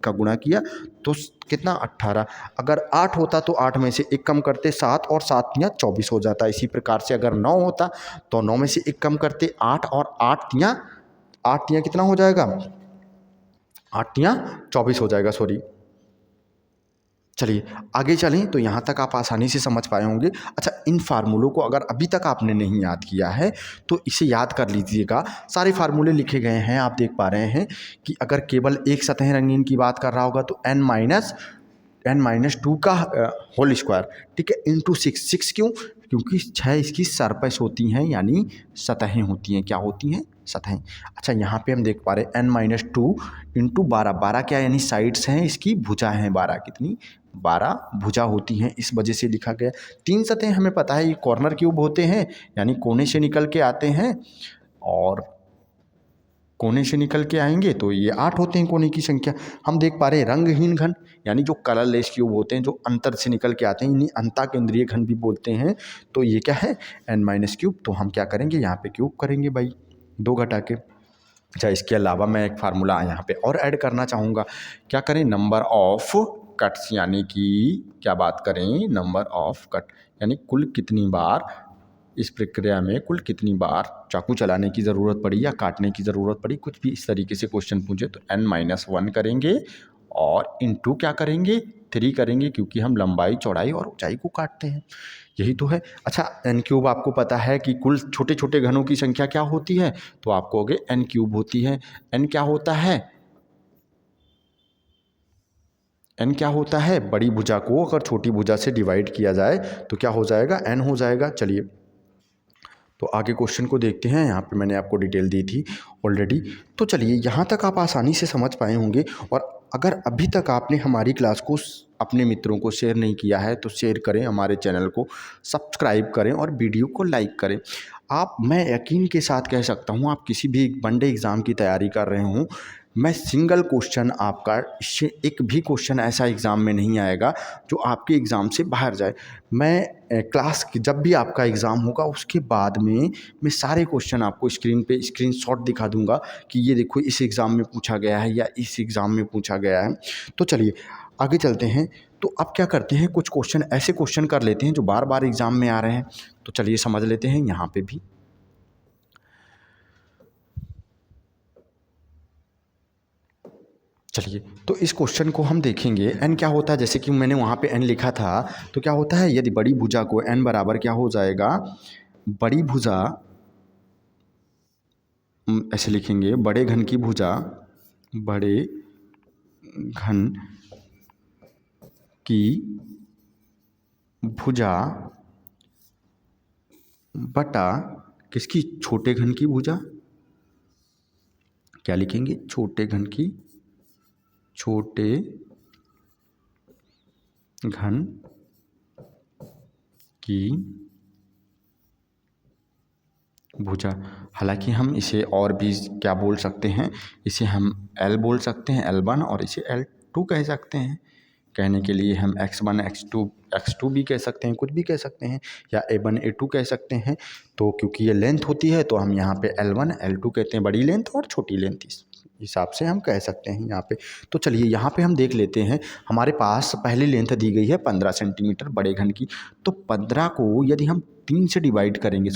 का गुणा किया तो कितना 18। अगर 8 होता तो 8 में से 1 कम करते 7, और 7 या 24 हो जाता। इसी प्रकार से अगर 9 होता तो 9 में से 1 कम करते 8, और 8 या कितना हो जाएगा, 8 या 24 हो जाएगा, सॉरी। चलिए आगे चलें, तो यहाँ तक आप आसानी से समझ पाए होंगे। अच्छा इन फार्मूलों को अगर अभी तक आपने नहीं याद किया है तो इसे याद कर लीजिएगा। सारे फार्मूले लिखे गए हैं, आप देख पा रहे हैं कि अगर केवल एक सतह रंगीन की बात कर रहा होगा तो n-2 का होल स्क्वायर, ठीक है, × 6 क्यों, क्योंकि 6 इसकी सरफेस होती हैं, यानी सतहें होती हैं। क्या होती हैं, सतहें। अच्छा यहाँ पे हम देख पा रहे हैं n-2 × 12, 12 क्या यानी साइड्स हैं, इसकी भुजा हैं 12, कितनी 12 भुजा होती हैं, इस वजह से लिखा गया। 3 सतहें हमें पता है ये कॉर्नर क्यूब होते हैं, यानी कोने से निकल के आते हैं, और कोने से निकल के आएंगे तो ये 8 होते हैं कोने की संख्या। हम देख पा रहे हैं रंगहीन घन, यानी जो कलरलेस क्यूब होते हैं, जो अंतर से निकल के आते हैं, इन्हीं अंता केंद्रीय घन भी बोलते हैं। तो ये क्या है n-3, तो हम क्या करेंगे यहाँ पे क्यूब करेंगे भाई, 2 घटा के। अच्छा इसके अलावा मैं एक फार्मूला यहाँ पे और ऐड करना चाहूँगा, क्या करें, नंबर ऑफ कट्स, यानी कि क्या बात करें, नंबर ऑफ कट, यानी कुल कितनी बार इस प्रक्रिया में कुल कितनी बार चाकू चलाने की ज़रूरत पड़ी या काटने की ज़रूरत पड़ी, कुछ भी इस तरीके से क्वेश्चन पूछे तो n-1 करेंगे और इंटू क्या करेंगे 3 करेंगे क्योंकि हम लंबाई चौड़ाई और ऊंचाई को काटते हैं, यही तो है। अच्छा n क्यूब आपको पता है कि कुल छोटे छोटे घनों की संख्या क्या होती है, तो आप कहोगे n क्यूब होती है। n क्या होता है, n क्या होता है, बड़ी भुजा को अगर छोटी भुजा से डिवाइड किया जाए तो क्या हो जाएगा, n हो जाएगा। चलिए तो आगे क्वेश्चन को देखते हैं, यहाँ पे मैंने आपको डिटेल दी थी ऑलरेडी। तो चलिए यहाँ तक आप आसानी से समझ पाए होंगे, और अगर अभी तक आपने हमारी क्लास को अपने मित्रों को शेयर नहीं किया है तो शेयर करें, हमारे चैनल को सब्सक्राइब करें और वीडियो को लाइक करें। आप, मैं यकीन के साथ कह सकता हूँ, आप किसी भी वनडे एग्ज़ाम की तैयारी कर रहे हों, मैं सिंगल क्वेश्चन आपका, इससे एक भी क्वेश्चन ऐसा एग्ज़ाम में नहीं आएगा जो आपके एग्ज़ाम से बाहर जाए। मैं क्लास की जब भी आपका एग्ज़ाम होगा उसके बाद में मैं सारे क्वेश्चन आपको स्क्रीन पे स्क्रीनशॉट दिखा दूंगा कि ये देखो इस एग्ज़ाम में पूछा गया है या इस एग्ज़ाम में पूछा गया है। तो चलिए आगे चलते हैं। तो अब क्या करते हैं, कुछ क्वेश्चन ऐसे क्वेश्चन कर लेते हैं जो बार बार एग्ज़ाम में आ रहे हैं, तो चलिए समझ लेते हैं यहाँ पे भी। चलिए तो इस क्वेश्चन को हम देखेंगे। n क्या होता है, जैसे कि मैंने वहाँ पे n लिखा था, तो क्या होता है, यदि बड़ी भुजा को n बराबर क्या हो जाएगा, बड़ी भुजा, ऐसे लिखेंगे, बड़े घन की भुजा, बड़े घन की भुजा बटा किसकी, छोटे घन की भुजा, क्या लिखेंगे, छोटे घन की, छोटे घन की भुजा। हालांकि हम इसे और भी क्या बोल सकते हैं, इसे हम L बोल सकते हैं, L1, और इसे L2 कह सकते हैं। कहने के लिए हम x1 x2 भी कह सकते हैं, कुछ भी कह सकते हैं, या a1 a2 कह सकते हैं। तो क्योंकि ये लेंथ होती है तो हम यहाँ पे L1 L2 कहते हैं, बड़ी लेंथ और छोटी लेंथ, इस हिसाब से हम कह सकते हैं यहाँ पे। तो चलिए यहाँ पे हम देख लेते हैं, हमारे पास पहली लेंथ दी गई है 15 सेंटीमीटर बड़े घन की। तो 15 को यदि हम 3 से डिवाइड करेंगे,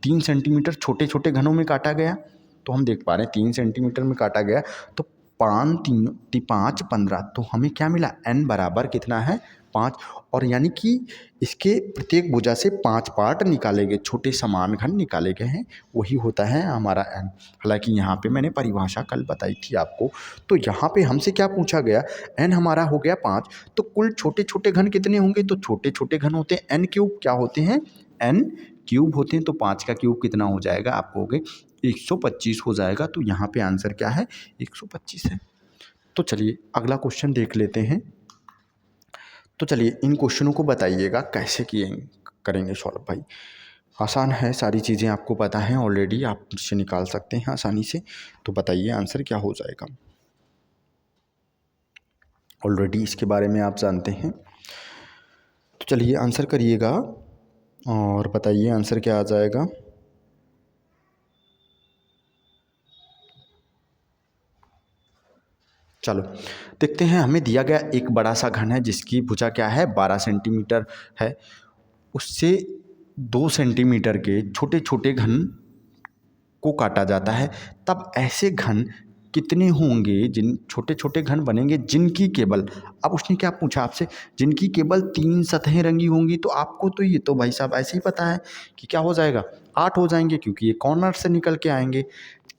3 सेंटीमीटर छोटे छोटे घनों में काटा गया, तो हम देख पा रहे हैं 3 सेंटीमीटर में काटा गया, तो 5 15, तो हमें क्या मिला, n बराबर कितना है, 5। और यानी कि इसके प्रत्येक भुजा से 5 पार्ट निकाले गए, छोटे समान घन निकाले गए हैं, वही होता है हमारा n। हालांकि यहाँ पे मैंने परिभाषा कल बताई थी आपको। तो यहाँ पे हमसे क्या पूछा गया, n हमारा हो गया 5, तो कुल छोटे छोटे घन कितने होंगे, तो छोटे छोटे घन होते हैं n क्यूब, क्या होते हैं, n क्यूब होते हैं। तो 5 का क्यूब कितना हो जाएगा, आप कहोगे 125 हो जाएगा। तो यहाँ पे आंसर क्या है, 125 है। तो चलिए अगला क्वेश्चन देख लेते हैं। तो चलिए इन क्वेश्चनों को बताइएगा कैसे करेंगे सॉल्व। भाई आसान है, सारी चीज़ें आपको पता हैं ऑलरेडी, आप इससे निकाल सकते हैं आसानी से। तो बताइए आंसर क्या हो जाएगा, ऑलरेडी इसके बारे में आप जानते हैं। तो चलिए आंसर करिएगा और बताइए आंसर क्या आ जाएगा। चलो देखते हैं, हमें दिया गया एक बड़ा सा घन है जिसकी भुजा क्या है, 12 सेंटीमीटर है, उससे 2 सेंटीमीटर के छोटे छोटे घन को काटा जाता है। तब ऐसे घन कितने होंगे, जिन छोटे छोटे घन बनेंगे जिनकी केवल, अब उसने क्या पूछा आपसे, जिनकी केवल 3 सतहें रंगी होंगी। तो आपको तो ये तो भाई साहब ऐसे ही पता है कि क्या हो जाएगा, 8 हो जाएंगे, क्योंकि ये कॉर्नर से निकल के आएंगे।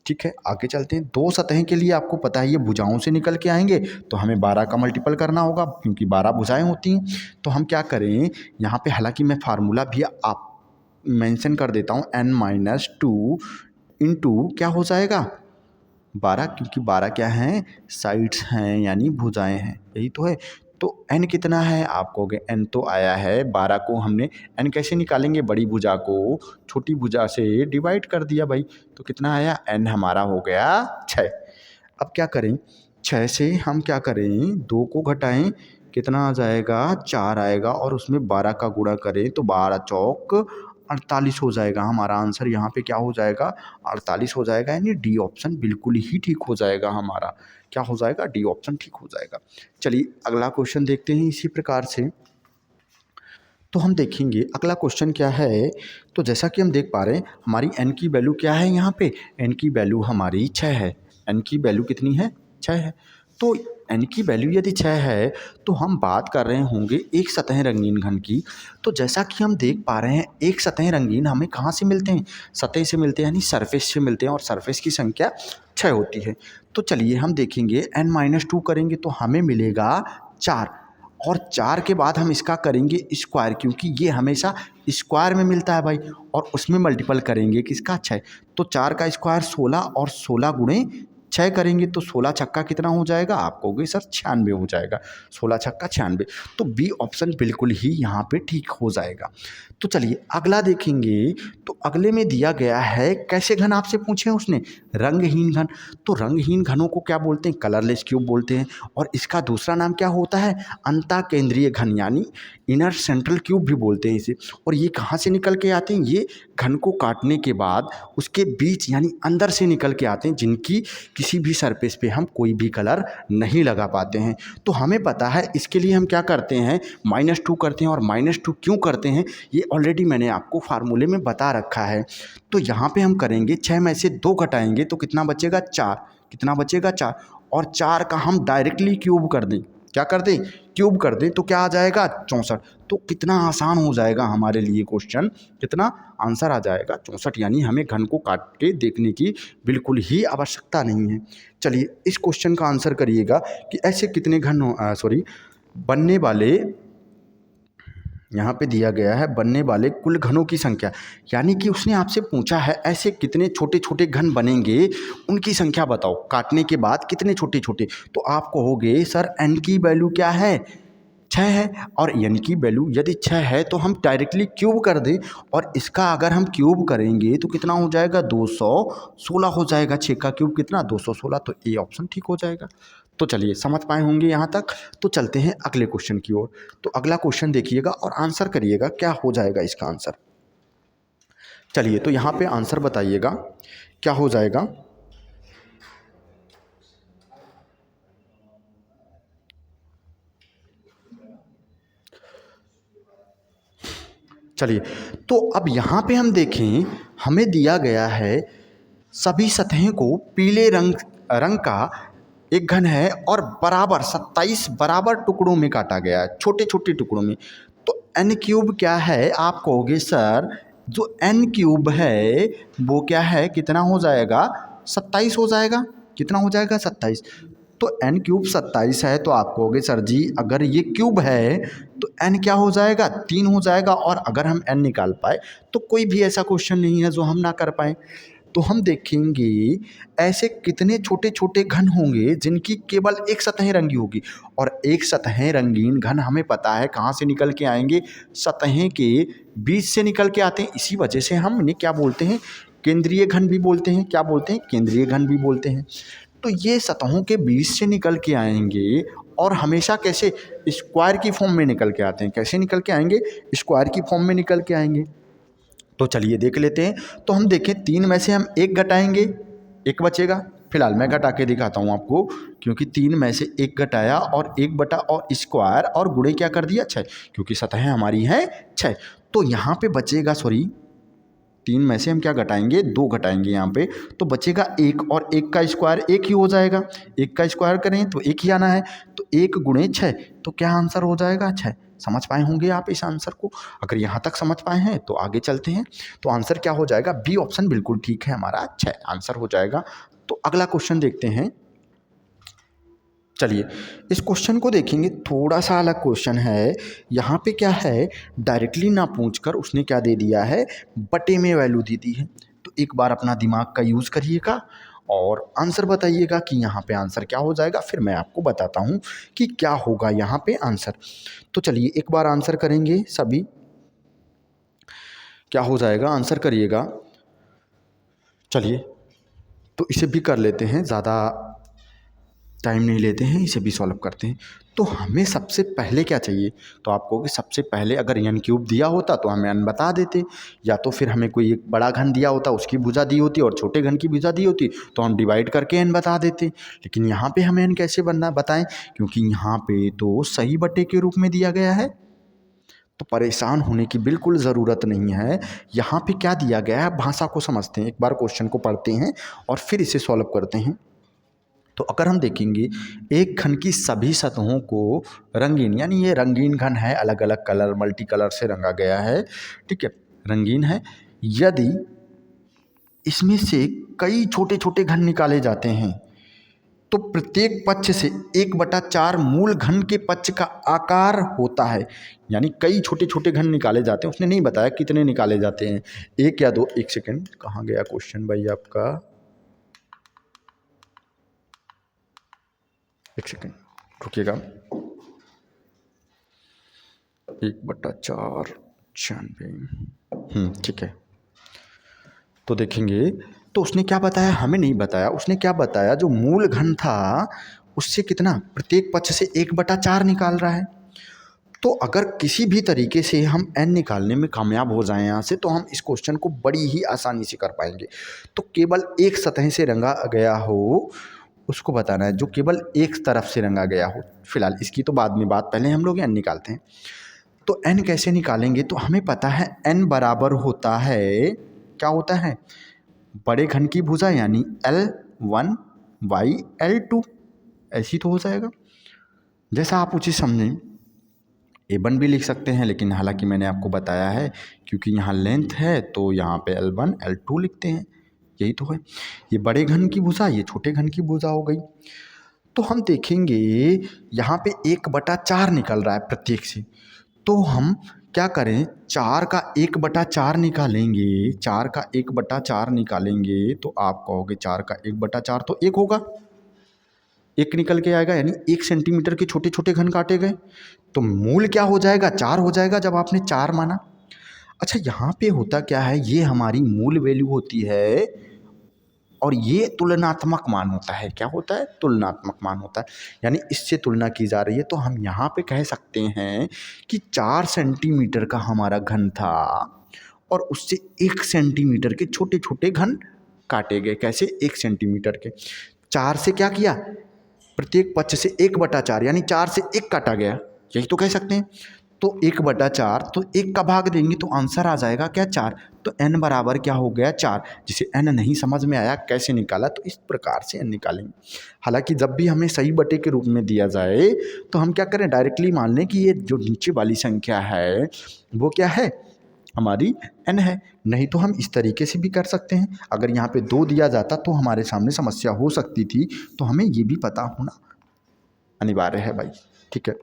ठीक है आगे चलते हैं। 2 सतहें के लिए आपको पता है ये भुजाओं से निकल के आएंगे, तो हमें 12 का मल्टीपल करना होगा क्योंकि 12 भुजाएं होती हैं। तो हम क्या करें यहाँ पे, हालांकि मैं फार्मूला भी आप मेंशन कर देता हूँ, n-2 इंटू क्या हो जाएगा 12, क्योंकि 12 क्या हैं, साइड्स हैं यानी भुजाएं हैं, यही तो है। तो n कितना है, आप कहोगे n तो आया है 12 को हमने, n कैसे निकालेंगे, बड़ी भुजा को छोटी भुजा से डिवाइड कर दिया भाई, तो कितना आया, n हमारा हो गया 6। अब क्या करें, 6 से हम क्या करें, 2 को घटाएं, कितना आ जाएगा, 4 आएगा, और उसमें 12 का गुणा करें तो 12 चौक 48 हो जाएगा। हमारा आंसर यहाँ पे क्या हो जाएगा, 48 हो जाएगा, यानी डी ऑप्शन बिल्कुल ही ठीक हो जाएगा हमारा। क्या हो जाएगा, डी ऑप्शन ठीक हो जाएगा। चलिए अगला क्वेश्चन देखते हैं इसी प्रकार से। तो हम देखेंगे अगला क्वेश्चन क्या है। तो जैसा कि हम देख पा रहे हैं हमारी n की वैल्यू क्या है, यहाँ पे n की वैल्यू हमारी 6 है, n की वैल्यू कितनी है, 6 है। तो n की वैल्यू यदि 6 है तो हम बात कर रहे होंगे एक सतह रंगीन घन की। तो जैसा कि हम देख पा रहे हैं एक सतह रंगीन हमें कहाँ से मिलते हैं, सतह से मिलते हैं यानी सरफेस से मिलते हैं और सरफेस की संख्या 6 होती है। तो चलिए हम देखेंगे n-2 करेंगे तो हमें मिलेगा 4 और 4 के बाद हम इसका करेंगे स्क्वायर क्योंकि ये हमेशा स्क्वायर में मिलता है भाई, और उसमें मल्टीपल करेंगे किसका 6। तो 4 का स्क्वायर 16 और 16 गुणे 6 करेंगे तो 16 छक्का कितना हो जाएगा, आप कहोगे सर 96 हो जाएगा, 16 छक्का 96। तो बी ऑप्शन बिल्कुल ही यहाँ पे ठीक हो जाएगा। तो चलिए अगला देखेंगे। तो अगले में दिया गया है कैसे घन आपसे पूछे हैं उसने, रंगहीन घन। तो रंगहीन घनों को क्या बोलते हैं, कलरलेस क्यूब बोलते हैं। और इसका दूसरा नाम क्या होता है, अंतः केंद्रीय घन यानी इनर सेंट्रल क्यूब भी बोलते हैं इसे। और ये कहाँ से निकल के आते हैं, ये घन को काटने के बाद उसके बीच यानी अंदर से निकल के आते हैं, जिनकी किसी भी सरफेस पे हम कोई भी कलर नहीं लगा पाते हैं। तो हमें पता है इसके लिए हम क्या करते हैं, -2 करते हैं। और -2 क्यों करते हैं ये ऑलरेडी मैंने आपको फार्मूले में बता रखा है। तो यहाँ पे हम करेंगे 6 में से 2 घटाएंगे तो कितना बचेगा 4, कितना बचेगा 4। और 4 का हम डायरेक्टली क्यूब कर दें, क्या कर दें, क्यूब कर दें तो क्या आ जाएगा 64। तो कितना आसान हो जाएगा हमारे लिए क्वेश्चन, कितना आंसर आ जाएगा 64। यानी हमें घन को काट के देखने की बिल्कुल ही आवश्यकता नहीं है। चलिए इस क्वेश्चन का आंसर करिएगा कि ऐसे कितने घन बनने वाले, यहाँ पे दिया गया है बनने वाले कुल घनों की संख्या। यानी कि उसने आपसे पूछा है ऐसे कितने छोटे छोटे घन बनेंगे, उनकी संख्या बताओ, काटने के बाद कितने छोटे छोटे। तो आप कहोगे सर n की वैल्यू क्या है, 6 है। और n की वैल्यू यदि 6 है तो हम डायरेक्टली क्यूब कर दें, और इसका अगर हम क्यूब करेंगे तो कितना हो जाएगा 216 हो जाएगा। 6 का क्यूब कितना 216, तो ए ऑप्शन ठीक हो जाएगा। तो चलिए समझ पाए होंगे यहाँ तक। तो चलते हैं अगले क्वेश्चन की ओर। तो अगला क्वेश्चन देखिएगा और आंसर करिएगा क्या हो जाएगा इसका आंसर। चलिए तो यहाँ पे आंसर बताइएगा क्या हो जाएगा। चलिए तो अब यहाँ पे हम देखें, हमें दिया गया है सभी सतहें को पीले रंग का एक घन है और बराबर 27 बराबर टुकड़ों में काटा गया है, छोटे छोटे टुकड़ों में। तो n क्यूब क्या है, आप कहोगे सर जो n क्यूब है वो क्या है, कितना हो जाएगा 27 हो जाएगा, कितना हो जाएगा 27। तो n क्यूब 27 है तो आप कहोगे सर जी अगर ये क्यूब है तो n क्या हो जाएगा 3 हो जाएगा। और अगर हम n निकाल पाए तो कोई भी ऐसा क्वेश्चन नहीं है जो हम ना कर पाए। तो हम देखेंगे ऐसे कितने छोटे छोटे घन होंगे जिनकी केवल एक सतह रंगी होगी। और एक सतह रंगीन घन हमें पता है कहाँ से निकल के आएंगे, सतहें के बीच से निकल के आते हैं। इसी वजह से हम इन्हें क्या बोलते हैं, केंद्रीय घन भी बोलते हैं। क्या बोलते हैं, केंद्रीय घन भी बोलते हैं। तो ये सतहों के बीच से निकल के आएंगे और हमेशा कैसे, स्क्वायर की फॉर्म में निकल के आते हैं। कैसे निकल के आएंगे, स्क्वायर की फॉर्म में निकल के आएंगे। तो चलिए देख लेते हैं। तो हम देखें 3 में से हम 1 घटाएंगे, 1 बचेगा। फिलहाल मैं घटा के दिखाता हूँ आपको, क्योंकि 3 में से 1 घटाया और 1 बटा और स्क्वायर और गुणे क्या कर दिया 6, क्योंकि सतहें हमारी हैं 6। तो यहाँ पे बचेगा 3 में से हम क्या घटाएंगे, 2 घटाएंगे यहाँ पे, तो बचेगा 1 और 1 का स्क्वायर 1 ही हो जाएगा। 1 का स्क्वायर करें तो 1 ही आना है, तो 1 गुणे 6, तो क्या आंसर हो जाएगा 6। समझ पाए होंगे आप इस आंसर को। अगर यहाँ तक समझ पाए हैं तो आगे चलते हैं। तो आंसर क्या हो जाएगा, बी ऑप्शन बिल्कुल ठीक है, हमारा 6 आंसर हो जाएगा। तो अगला क्वेश्चन देखते हैं। चलिए इस क्वेश्चन को देखेंगे, थोड़ा सा अलग क्वेश्चन है। यहाँ पे क्या है, डायरेक्टली ना पूछकर उसने क्या दे दिया है, बटे में वैल्यू दे दी है। तो एक बार अपना दिमाग का यूज़ करिएगा और आंसर बताइएगा कि यहाँ पे आंसर क्या हो जाएगा। फिर मैं आपको बताता हूँ कि क्या होगा यहाँ पे आंसर। तो चलिए एक बार आंसर करेंगे सभी, क्या हो जाएगा आंसर करिएगा। चलिए तो इसे भी कर लेते हैं, ज़्यादा टाइम नहीं लेते हैं, इसे भी सॉल्व करते हैं। तो हमें सबसे पहले क्या चाहिए, तो आप कहोगे सबसे पहले अगर n क्यूब दिया होता तो हमें n बता देते, या तो फिर हमें कोई एक बड़ा घन दिया होता उसकी भुजा दी होती और छोटे घन की भुजा दी होती तो हम डिवाइड करके n बता देते। लेकिन यहाँ पे हमें n कैसे बनना बताएं, क्योंकि यहाँ पे तो सही बटे के रूप में दिया गया है। तो परेशान होने की बिल्कुल ज़रूरत नहीं है। यहाँ पे क्या दिया गया है, भाषा को समझते हैं, एक बार क्वेश्चन को पढ़ते हैं और फिर इसे सॉल्व करते हैं। तो अगर हम देखेंगे एक घन की सभी सतहों को रंगीन, यानी ये रंगीन घन है, अलग अलग कलर मल्टी कलर से रंगा गया है, ठीक है, रंगीन है। यदि इसमें से कई छोटे छोटे घन निकाले जाते हैं तो प्रत्येक पक्ष से 1/4 मूल घन के पक्ष का आकार होता है। यानी कई छोटे छोटे घन निकाले जाते हैं, उसने नहीं बताया कितने निकाले जाते हैं, एक या दो। एक सेकंड, कहाँ गया क्वेश्चन भाई आपका, एक सेकंड रुकिएगा। 1/4 96, ठीक है। तो देखेंगे तो उसने क्या बताया, हमें नहीं बताया, उसने क्या बताया, जो मूल घन था उससे कितना, प्रत्येक पक्ष से 1/4 निकाल रहा है। तो अगर किसी भी तरीके से हम n निकालने में कामयाब हो जाएं यहाँ से, तो हम इस क्वेश्चन को बड़ी ही आसानी से कर पाएंगे। तो केवल एक सतह से रंगा गया हो उसको बताना है, जो केवल एक तरफ से रंगा गया हो। फिलहाल इसकी तो बाद में बात, पहले हम लोग n निकालते हैं। तो n कैसे निकालेंगे, तो हमें पता है n बराबर होता है, क्या होता है, बड़े घन की भुजा यानी L1/L2, ऐसी तो हो जाएगा। जैसा आप उचित समझें, A1 भी लिख सकते हैं, लेकिन हालांकि मैंने आपको बताया है क्योंकि यहाँ लेंथ है तो यहाँ पे L1 L2 लिखते हैं, यही तो है। ये बड़े घन की भुजा, ये छोटे घन की भुजा हो गई। तो हम देखेंगे यहाँ पे 1/4 निकल रहा है प्रत्येक से, तो हम क्या करें, 4 का 1/4 निकालेंगे, 4 का 1/4 निकालेंगे तो आप कहोगे 4 का 1/4 तो 1 होगा, 1 निकल के आएगा, यानी 1 सेंटीमीटर के छोटे छोटे घन काटे गए, तो मूल क्या हो जाएगा, 4 हो जाएगा जब आपने 4 माना। अच्छा, यहाँ पे होता क्या है, ये हमारी मूल वैल्यू होती है और ये तुलनात्मक मान होता है। क्या होता है, तुलनात्मक मान होता है, यानी इससे तुलना की जा रही है। तो हम यहाँ पे कह सकते हैं कि 4 सेंटीमीटर का हमारा घन था और उससे 1 सेंटीमीटर के छोटे छोटे घन काटे गए। कैसे, 1 सेंटीमीटर के, 4 से क्या किया, प्रत्येक पक्ष से 1/4, यानी 4 से 1 काटा गया, यही तो कह सकते हैं। तो 1/4, तो 1 का भाग देंगे तो आंसर आ जाएगा क्या, 4। तो n बराबर क्या हो गया, 4। जिसे n नहीं समझ में आया कैसे निकाला, तो इस प्रकार से n निकालेंगे। हालांकि जब भी हमें सही बटे के रूप में दिया जाए तो हम क्या करें, डायरेक्टली मान लें कि ये जो नीचे वाली संख्या है वो क्या है, हमारी n है। नहीं तो हम इस तरीके से भी कर सकते हैं, अगर यहाँ पे 2 दिया जाता तो हमारे सामने समस्या हो सकती थी, तो हमें ये भी पता होना अनिवार्य है भाई, ठीक है।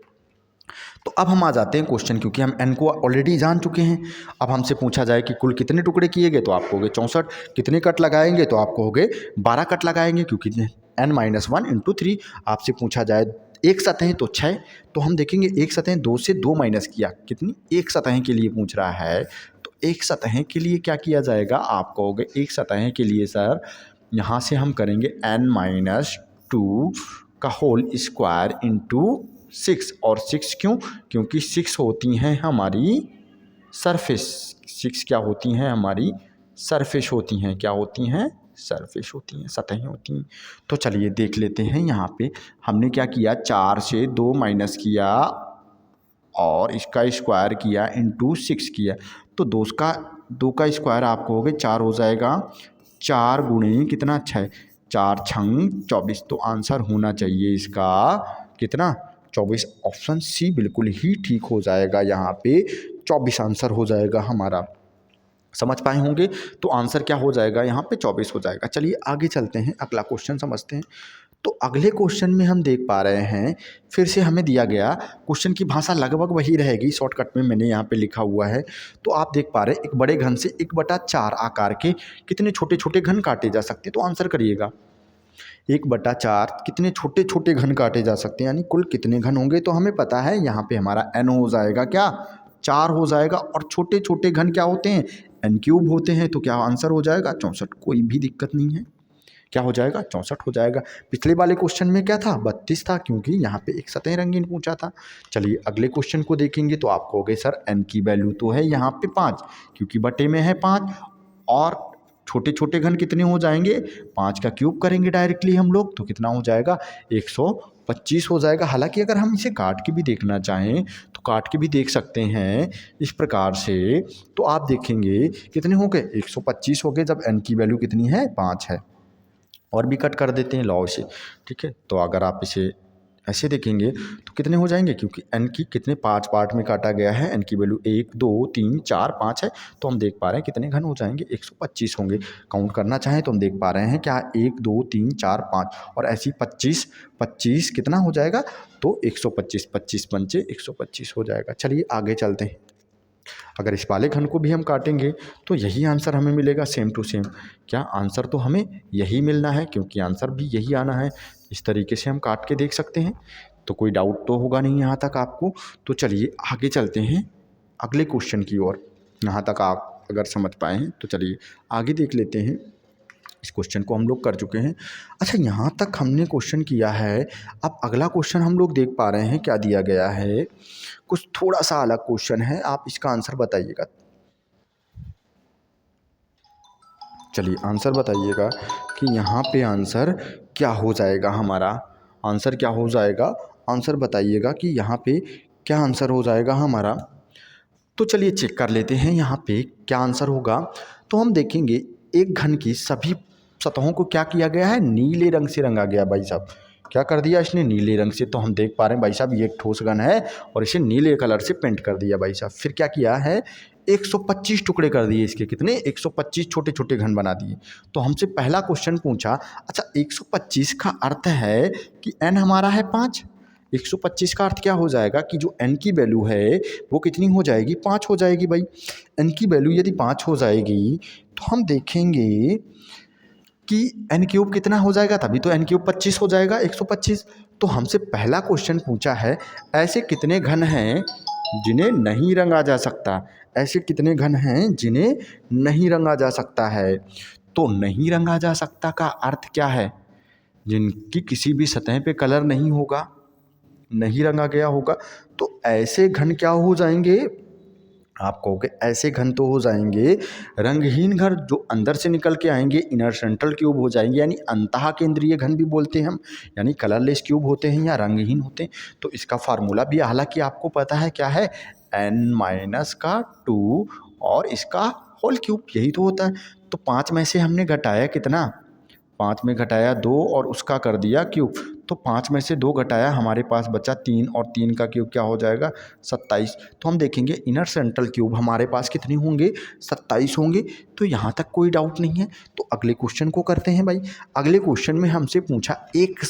तो अब हम आ जाते हैं क्वेश्चन, क्योंकि हम n को ऑलरेडी जान चुके हैं। अब हमसे पूछा जाए कि कुल कितने टुकड़े किए गए, तो आप कहोगे 64। कितने कट लगाएंगे, तो आप कहोगे 12 कट लगाएंगे, क्योंकि n-1 × 3। आपसे पूछा जाए एक सतह तो 6, तो हम देखेंगे एक सतह 2 से 2 माइनस किया, कितनी, एक सतह के लिए पूछ रहा है। तो एक सतह के लिए क्या किया जाएगा, आप कहोगे एक सतह के लिए सर यहाँ से हम करेंगे n-2 का होल स्क्वायर इंटू 6। और 6 क्यों, क्योंकि 6 होती हैं हमारी सरफेस, 6 क्या होती हैं, हमारी सरफेस होती हैं, क्या होती हैं, सरफेस होती हैं, सतहें होती हैं। तो चलिए देख लेते हैं, यहाँ पे हमने क्या किया, 4 से 2 माइनस किया और इसका स्क्वायर किया इंटू 6 किया, तो 2 का स्क्वायर आप कहोगे 4 हो जाएगा, 4 गुणे कितना, 6, 4 छंग 24। तो आंसर होना चाहिए इसका कितना, 24। ऑप्शन सी बिल्कुल ही ठीक हो जाएगा, यहाँ पे 24 आंसर हो जाएगा हमारा। समझ पाए होंगे, तो आंसर क्या हो जाएगा, यहाँ पे 24 हो जाएगा। चलिए आगे चलते हैं, अगला क्वेश्चन समझते हैं। तो अगले क्वेश्चन में हम देख पा रहे हैं, फिर से हमें दिया गया, क्वेश्चन की भाषा लगभग वही रहेगी, शॉर्टकट में मैंने यहाँ पे लिखा हुआ है। तो आप देख पा रहे हैं, एक बड़े घन से 1/4 आकार के कितने छोटे छोटे घन काटे जा सकते हैं, तो आंसर करिएगा। 1/4 कितने छोटे छोटे घन काटे जा सकते हैं, यानी कुल कितने घन होंगे, तो हमें पता है यहाँ पे हमारा n हो जाएगा क्या, 4 हो जाएगा। और छोटे छोटे घन क्या होते हैं, n³ होते हैं, तो क्या आंसर हो जाएगा 64। कोई भी दिक्कत नहीं है, क्या हो जाएगा, 64 हो जाएगा। पिछले वाले क्वेश्चन में क्या था, 32 था, क्योंकि यहाँ पे एक सतह रंगीन पूछा था। चलिए अगले क्वेश्चन को देखेंगे, तो आप कहोगे सर n की वैल्यू तो है यहाँ पे 5, क्योंकि बटे में है 5, और छोटे छोटे घन कितने हो जाएंगे, 5 का क्यूब करेंगे डायरेक्टली हम लोग, तो कितना हो जाएगा, 125 हो जाएगा। हालांकि अगर हम इसे काट के भी देखना चाहें तो काट के भी देख सकते हैं इस प्रकार से। तो आप देखेंगे कितने हो गए, 125 हो गए, जब n की वैल्यू कितनी है, 5 है। और भी कट कर देते हैं लॉ से, ठीक है। तो अगर आप इसे ऐसे देखेंगे तो कितने हो जाएंगे, क्योंकि n की कितने 5 पार्ट में काटा गया है, n की वैल्यू 1 2 3 4 5 है, तो हम देख पा रहे हैं कितने घन हो जाएंगे, 125 होंगे। काउंट करना चाहें तो हम देख पा रहे हैं क्या 1 2 3 4 5 और ऐसी 25 25 कितना हो जाएगा, तो 125 25 पंचे 125 हो जाएगा। चलिए आगे चलते हैं। अगर इस वाले घन को भी हम काटेंगे तो यही आंसर हमें मिलेगा सेम टू सेम। क्या आंसर तो हमें यही मिलना है, क्योंकि आंसर भी यही आना है। इस तरीके से हम काट के देख सकते हैं, तो कोई डाउट तो होगा नहीं यहाँ तक आपको। तो चलिए आगे चलते हैं अगले क्वेश्चन की ओर। यहाँ तक आप अगर समझ पाए हैं तो चलिए आगे देख लेते हैं। इस क्वेश्चन को हम लोग कर चुके हैं। अच्छा, यहाँ तक हमने क्वेश्चन किया है। अब अगला क्वेश्चन हम लोग देख पा रहे हैं क्या दिया गया है, कुछ थोड़ा सा अलग क्वेश्चन है। आप इसका आंसर बताइएगा। चलिए आंसर बताइएगा कि यहाँ पे आंसर क्या हो जाएगा हमारा। आंसर क्या हो जाएगा, आंसर बताइएगा कि यहाँ पे क्या आंसर हो जाएगा हमारा। तो चलिए चेक कर लेते हैं यहाँ पे क्या आंसर होगा। तो हम देखेंगे एक घन की सभी सतहों को क्या किया गया है, नीले रंग से रंगा गया। भाई साहब क्या कर दिया इसने, नीले रंग से। तो हम देख पा रहे हैं भाई साहब ये एक ठोस घन है और इसे नीले कलर से पेंट कर दिया भाई साहब। फिर क्या किया है, 125 टुकड़े कर दिए इसके, कितने 125 छोटे छोटे घन बना दिए। तो हमसे पहला क्वेश्चन पूछा, अच्छा 125 का अर्थ है कि n हमारा है 5। 125 का अर्थ क्या हो जाएगा कि जो n की वैल्यू है वो कितनी हो जाएगी, 5 हो जाएगी भाई। n की वैल्यू यदि 5 हो जाएगी तो हम देखेंगे कि n क्यूब कितना हो जाएगा, तभी तो n क्यूब 25 हो जाएगा, 125। तो हमसे पहला क्वेश्चन पूछा है ऐसे कितने घन हैं जिन्हें नहीं रंगा जा सकता। ऐसे कितने घन हैं जिन्हें नहीं रंगा जा सकता है। तो नहीं रंगा जा सकता का अर्थ क्या है, जिनकी किसी भी सतह पे कलर नहीं होगा, नहीं रंगा गया होगा। तो ऐसे घन क्या हो जाएंगे, आप कहोगे ऐसे घन तो हो जाएंगे रंगहीन घन, जो अंदर से निकल के आएंगे, इनर सेंट्रल क्यूब हो जाएंगे, यानी अंतः केंद्रीय घन भी बोलते हैं हम, यानी कलरलेस क्यूब होते हैं या रंगहीन होते हैं। तो इसका फार्मूला भी हालांकि आपको पता है क्या है, n-2 और इसका होल क्यूब, यही तो होता है। तो 5 में से हमने घटाया कितना, 5 में घटाया 2 और उसका कर दिया क्यूब। तो 5 में से 2 घटाया, हमारे पास बचा 3 और 3 का क्यूब क्या हो जाएगा, 27। तो हम देखेंगे इनर सेंट्रल क्यूब हमारे पास कितने होंगे, 27 होंगे। तो यहाँ तक कोई डाउट नहीं है। तो अगले क्वेश्चन को करते हैं भाई। अगले क्वेश्चन में हमसे पूछा एक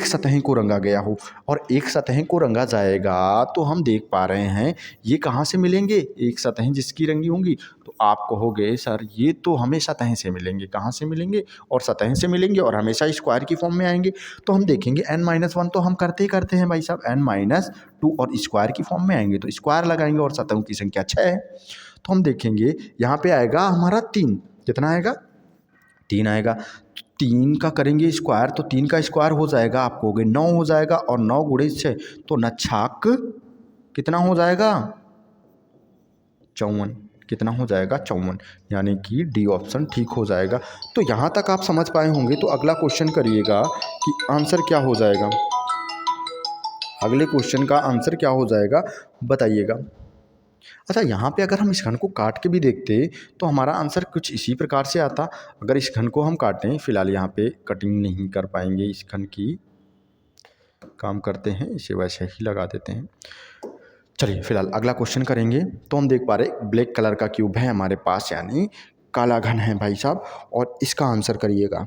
सतह को रंगा गया हो, और एक सतह को रंगा जाएगा तो हम देख पा रहे हैं ये कहाँ से मिलेंगे, एक सतह जिसकी रंगी होंगी। तो आप कहोगे सर ये तो हमें सतह से मिलेंगे, कहाँ से मिलेंगे, और सतह से मिलेंगे और हमेशा स्क्वायर की फॉर्म में आएंगे। तो हम देखेंगे n-1 तो हम करते ही करते हैं भाई साहब, n-2 और स्क्वायर की फॉर्म में आएंगे तो स्क्वायर लगाएंगे और सतहों की संख्या 6 है। तो हम देखेंगे यहाँ पे आएगा हमारा 3, कितना आएगा, 3 आएगा। 3 का करेंगे स्क्वायर तो 3 का स्क्वायर हो जाएगा, आप कहोगे 9 हो जाएगा, और 9 गुणे 6 तो नछाक कितना हो जाएगा, 54, कितना हो जाएगा 54, यानी कि डी ऑप्शन ठीक हो जाएगा। तो यहाँ तक आप समझ पाए होंगे। तो अगला क्वेश्चन करिएगा कि आंसर क्या हो जाएगा, अगले क्वेश्चन का आंसर क्या हो जाएगा बताइएगा। अच्छा, यहाँ पे अगर हम इस घन को काट के भी देखते तो हमारा आंसर कुछ इसी प्रकार से आता। अगर इस घन को हम काटें, फिलहाल यहाँ पे कटिंग नहीं कर पाएंगे इस घन की, काम करते हैं इसे वैसे ही लगा देते हैं। चलिए फिलहाल अगला क्वेश्चन करेंगे। तो हम देख पा रहे ब्लैक कलर का क्यूब है हमारे पास, यानी काला घन है भाई साहब, और इसका आंसर करिएगा।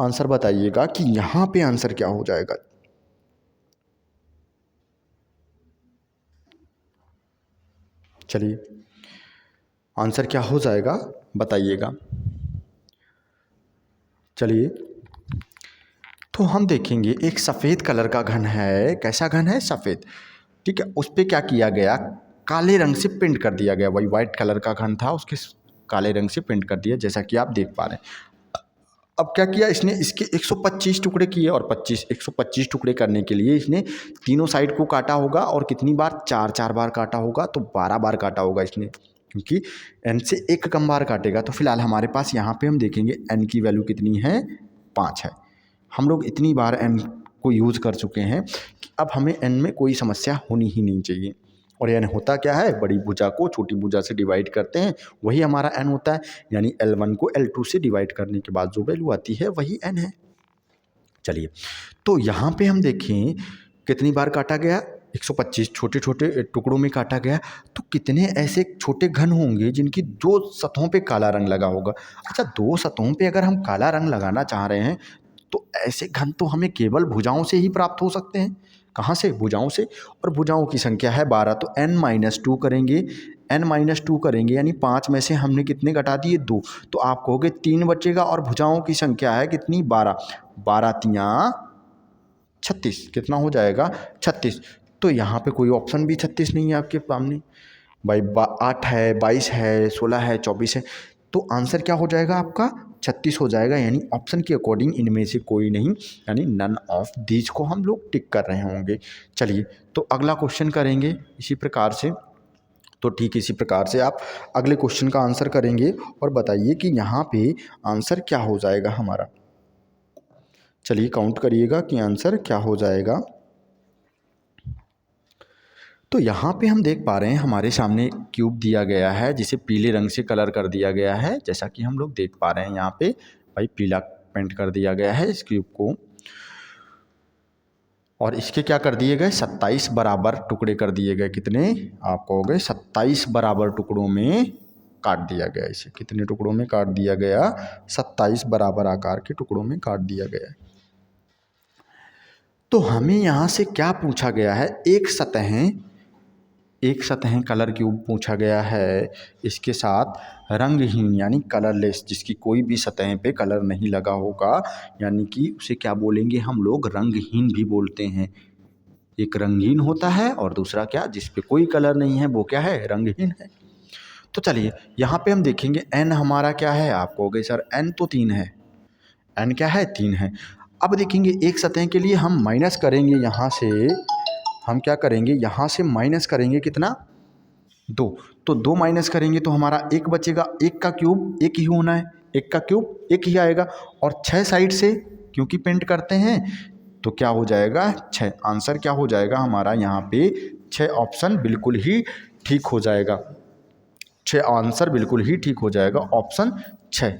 आंसर बताइएगा कि यहाँ पे आंसर क्या हो जाएगा। चलिए आंसर क्या हो जाएगा बताइएगा। चलिए तो हम देखेंगे एक सफ़ेद कलर का घन है। कैसा घन है, सफ़ेद, ठीक है। उस पर क्या किया गया, काले रंग से पेंट कर दिया गया। वही वाइट कलर का घन था, उसके काले रंग से पेंट कर दिया, जैसा कि आप देख पा रहे हैं। अब क्या किया इसने, इसके 125 टुकड़े किए, और 125 टुकड़े करने के लिए इसने तीनों साइड को काटा होगा, और कितनी बार, 4 बार काटा होगा। तो 12 बार काटा होगा इसने, क्योंकि n से एक कम बार काटेगा। तो फिलहाल हमारे पास यहाँ पे हम देखेंगे n की वैल्यू कितनी है, 5 है। हम लोग इतनी बार n को यूज़ कर चुके हैं कि अब हमें n में कोई समस्या होनी ही नहीं चाहिए। और n होता क्या है, बड़ी भुजा को छोटी भुजा से डिवाइड करते हैं, वही हमारा n होता है। यानी L1 को L2 से डिवाइड करने के बाद जो वैल्यू आती है वही n है। चलिए, तो यहाँ पे हम देखें कितनी बार काटा गया, 125 छोटे छोटे टुकड़ों में काटा गया। तो कितने ऐसे छोटे घन होंगे जिनकी दो सतहों पे काला रंग लगा होगा। अच्छा, दो सतहों पे अगर हम काला रंग लगाना चाह रहे हैं तो ऐसे घन तो हमें केवल भुजाओं से ही प्राप्त हो सकते हैं। कहाँ से, भुजाओं से। और भुजाओं की संख्या है 12, तो n-2 करेंगे, n-2 करेंगे यानी 5 में से हमने कितने घटा दिए, 2। तो आप कहोगे 3 बचेगा और भुजाओं की संख्या है कितनी, 12। 12 तियाँ 36, कितना हो जाएगा, 36। तो यहाँ पे कोई ऑप्शन भी 36 नहीं है आपके सामने भाई। 8 है, 22 है, 16 है, 24 है। तो आंसर क्या हो जाएगा आपका, 36 हो जाएगा। यानी ऑप्शन के अकॉर्डिंग इनमें से कोई नहीं, यानी नन ऑफ दीज को हम लोग टिक कर रहे होंगे। चलिए, तो अगला क्वेश्चन करेंगे इसी प्रकार से। तो ठीक इसी प्रकार से आप अगले क्वेश्चन का आंसर करेंगे और बताइए कि यहाँ पे आंसर क्या हो जाएगा हमारा। चलिए काउंट करिएगा कि आंसर क्या हो जाएगा। तो यहाँ पे हम देख पा रहे हैं हमारे सामने क्यूब दिया गया है जिसे पीले रंग से कलर कर दिया गया है। जैसा कि हम लोग देख पा रहे हैं यहाँ पे भाई पीला पेंट कर दिया गया है इस क्यूब को, और इसके क्या कर दिए गए, 27 बराबर टुकड़े कर दिए गए। कितने, आप कहोगे 27 बराबर टुकड़ों में काट दिया गया। इसे कितने टुकड़ों में काट दिया गया, 27 बराबर आकार के टुकड़ों में काट दिया गया। तो हमें यहाँ से क्या पूछा गया है, एक सतह कलर क्यूब पूछा गया है, इसके साथ रंगहीन यानी कलरलेस, जिसकी कोई भी सतह पे कलर नहीं लगा होगा, यानी कि उसे क्या बोलेंगे हम लोग, रंगहीन भी बोलते हैं। एक रंगीन होता है और दूसरा क्या, जिस पे कोई कलर नहीं है, वो क्या है, रंगहीन है। तो चलिए यहाँ पे हम देखेंगे n हमारा क्या है, आप कहोगे सर n तो 3 है, n क्या है, 3 है। अब देखेंगे एक सतह के लिए हम माइनस करेंगे, यहाँ से हम क्या करेंगे, यहाँ से माइनस करेंगे कितना, 2। तो 2 माइनस करेंगे तो हमारा 1 बचेगा। 1 का क्यूब 1 ही होना है, 1 का क्यूब 1 ही आएगा। और 6 साइड से क्योंकि पेंट करते हैं तो क्या हो जाएगा, 6। आंसर क्या हो जाएगा हमारा यहाँ पे 6। ऑप्शन बिल्कुल ही ठीक हो जाएगा, 6 आंसर बिल्कुल ही ठीक हो जाएगा, ऑप्शन 6।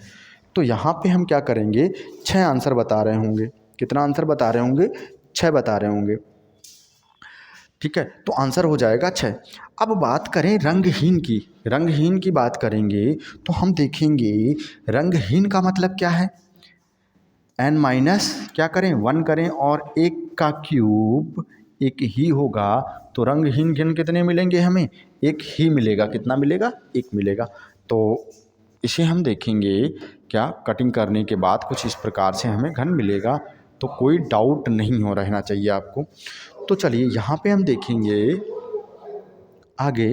तो यहाँ पे हम क्या करेंगे, 6 आंसर बता रहे होंगे। कितना आंसर बता रहे होंगे, 6 बता रहे होंगे। ठीक है, तो आंसर हो जाएगा 6। अब बात करें रंगहीन की, रंगहीन की बात करेंगे तो हम देखेंगे रंगहीन का मतलब क्या है, n माइनस क्या करें, 1 करें, और 1 का क्यूब 1 ही होगा। तो रंगहीन घन कितने मिलेंगे हमें, 1 ही मिलेगा। कितना मिलेगा, 1 मिलेगा। तो इसे हम देखेंगे क्या, कटिंग करने के बाद कुछ इस प्रकार से हमें घन मिलेगा। तो कोई डाउट नहीं हो रहना चाहिए आपको। तो चलिए यहाँ पे हम देखेंगे आगे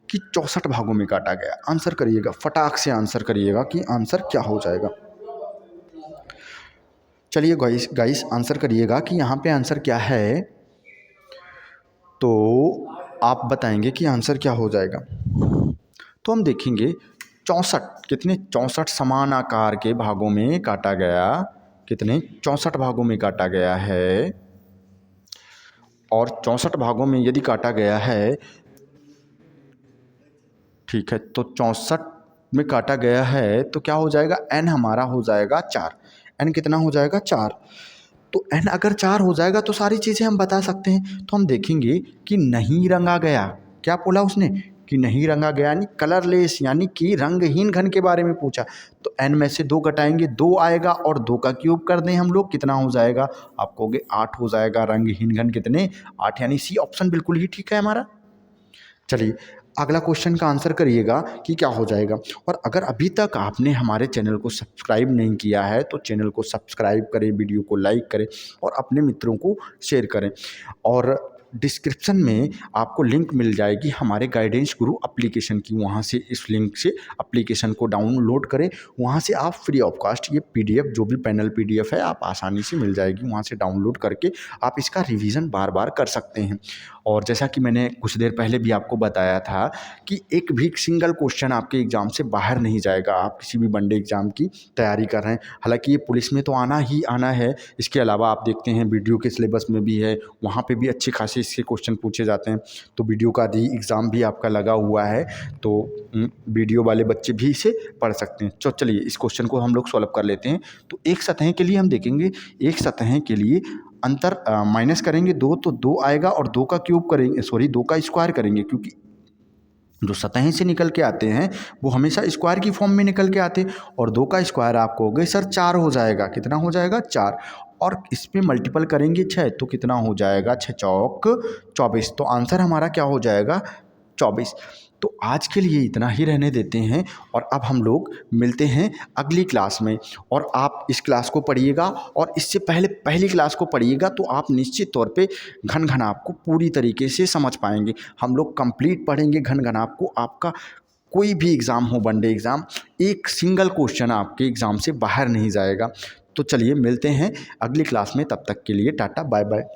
कि 64 भागों में काटा गया। आंसर करिएगा, फटाक से आंसर करिएगा कि आंसर क्या हो जाएगा। चलिए गाइस आंसर करिएगा कि यहाँ पे आंसर क्या है, तो आप बताएंगे कि आंसर क्या हो जाएगा। तो हम देखेंगे 64, कितने, 64 समान आकार के भागों में काटा गया। कितने, 64 भागों में काटा गया है। और 64 भागों में यदि काटा गया है, ठीक है, तो 64 में काटा गया है तो क्या हो जाएगा, n हमारा हो जाएगा 4। n कितना हो जाएगा, 4। तो n अगर 4 हो जाएगा तो सारी चीज़ें हम बता सकते हैं। तो हम देखेंगे कि नहीं रंगा गया, क्या बोला उसने कि नहीं रंगा गया, यानी कलरलेस, यानी कि रंगहीन घन के बारे में पूछा। तो n में से 2 घटाएंगे, 2 आएगा, और 2 का क्यूब कर दें हम लोग, कितना हो जाएगा, आप कहोगे 8 हो जाएगा। रंगहीन घन कितने, 8, यानी सी ऑप्शन बिल्कुल ही ठीक है हमारा। चलिए अगला क्वेश्चन का आंसर करिएगा कि क्या हो जाएगा। और अगर अभी तक आपने हमारे चैनल को सब्सक्राइब नहीं किया है तो चैनल को सब्सक्राइब करें, वीडियो को लाइक करें और अपने मित्रों को शेयर करें। और डिस्क्रिप्शन में आपको लिंक मिल जाएगी हमारे गाइडेंस गुरु एप्लीकेशन की, वहाँ से इस लिंक से एप्लीकेशन को डाउनलोड करें। वहाँ से आप फ्री ऑफ कॉस्ट ये PDF जो भी पैनल PDF है आप आसानी से मिल जाएगी, वहाँ से डाउनलोड करके आप इसका रिवीजन बार बार कर सकते हैं। और जैसा कि मैंने कुछ देर पहले भी आपको बताया था कि एक भी सिंगल क्वेश्चन आपके एग्ज़ाम से बाहर नहीं जाएगा। आप किसी भी वनडे एग्ज़ाम की तैयारी कर रहे हैं, हालांकि ये पुलिस में तो आना ही आना है। इसके अलावा आप देखते हैं वीडियो के सिलेबस में भी है, वहाँ पे भी अच्छे खासे इसके क्वेश्चन पूछे जाते हैं। तो वीडियो का भी एग्ज़ाम भी आपका लगा हुआ है, तो वीडियो वाले बच्चे भी इसे पढ़ सकते हैं। तो चलिए इस क्वेश्चन को हम लोग सॉल्व कर लेते हैं। तो एक सतह के लिए हम देखेंगे, एक सतह के लिए अंतर माइनस करेंगे 2 तो 2 आएगा, और 2 का क्यूब करेंगे, सॉरी 2 का स्क्वायर करेंगे, क्योंकि जो सतहें से निकल के आते हैं वो हमेशा स्क्वायर की फॉर्म में निकल के आते हैं। और 2 का स्क्वायर आपको हो गए सर 4 हो जाएगा। कितना हो जाएगा? 4। और इसमें मल्टीपल करेंगे 6 तो कितना हो जाएगा? 6 चौक 24। तो आंसर हमारा क्या हो जाएगा? 24। तो आज के लिए इतना ही रहने देते हैं, और अब हम लोग मिलते हैं अगली क्लास में। और आप इस क्लास को पढ़िएगा, और इससे पहले पहली क्लास को पढ़िएगा, तो आप निश्चित तौर पे घन घनाभ को पूरी तरीके से समझ पाएंगे। हम लोग कंप्लीट पढ़ेंगे घन घनाभ को। आपका कोई भी एग्ज़ाम हो, वनडे एग्ज़ाम, एक सिंगल क्वेश्चन आपके एग्ज़ाम से बाहर नहीं जाएगा। तो चलिए मिलते हैं अगली क्लास में, तब तक के लिए टाटा बाय बाय।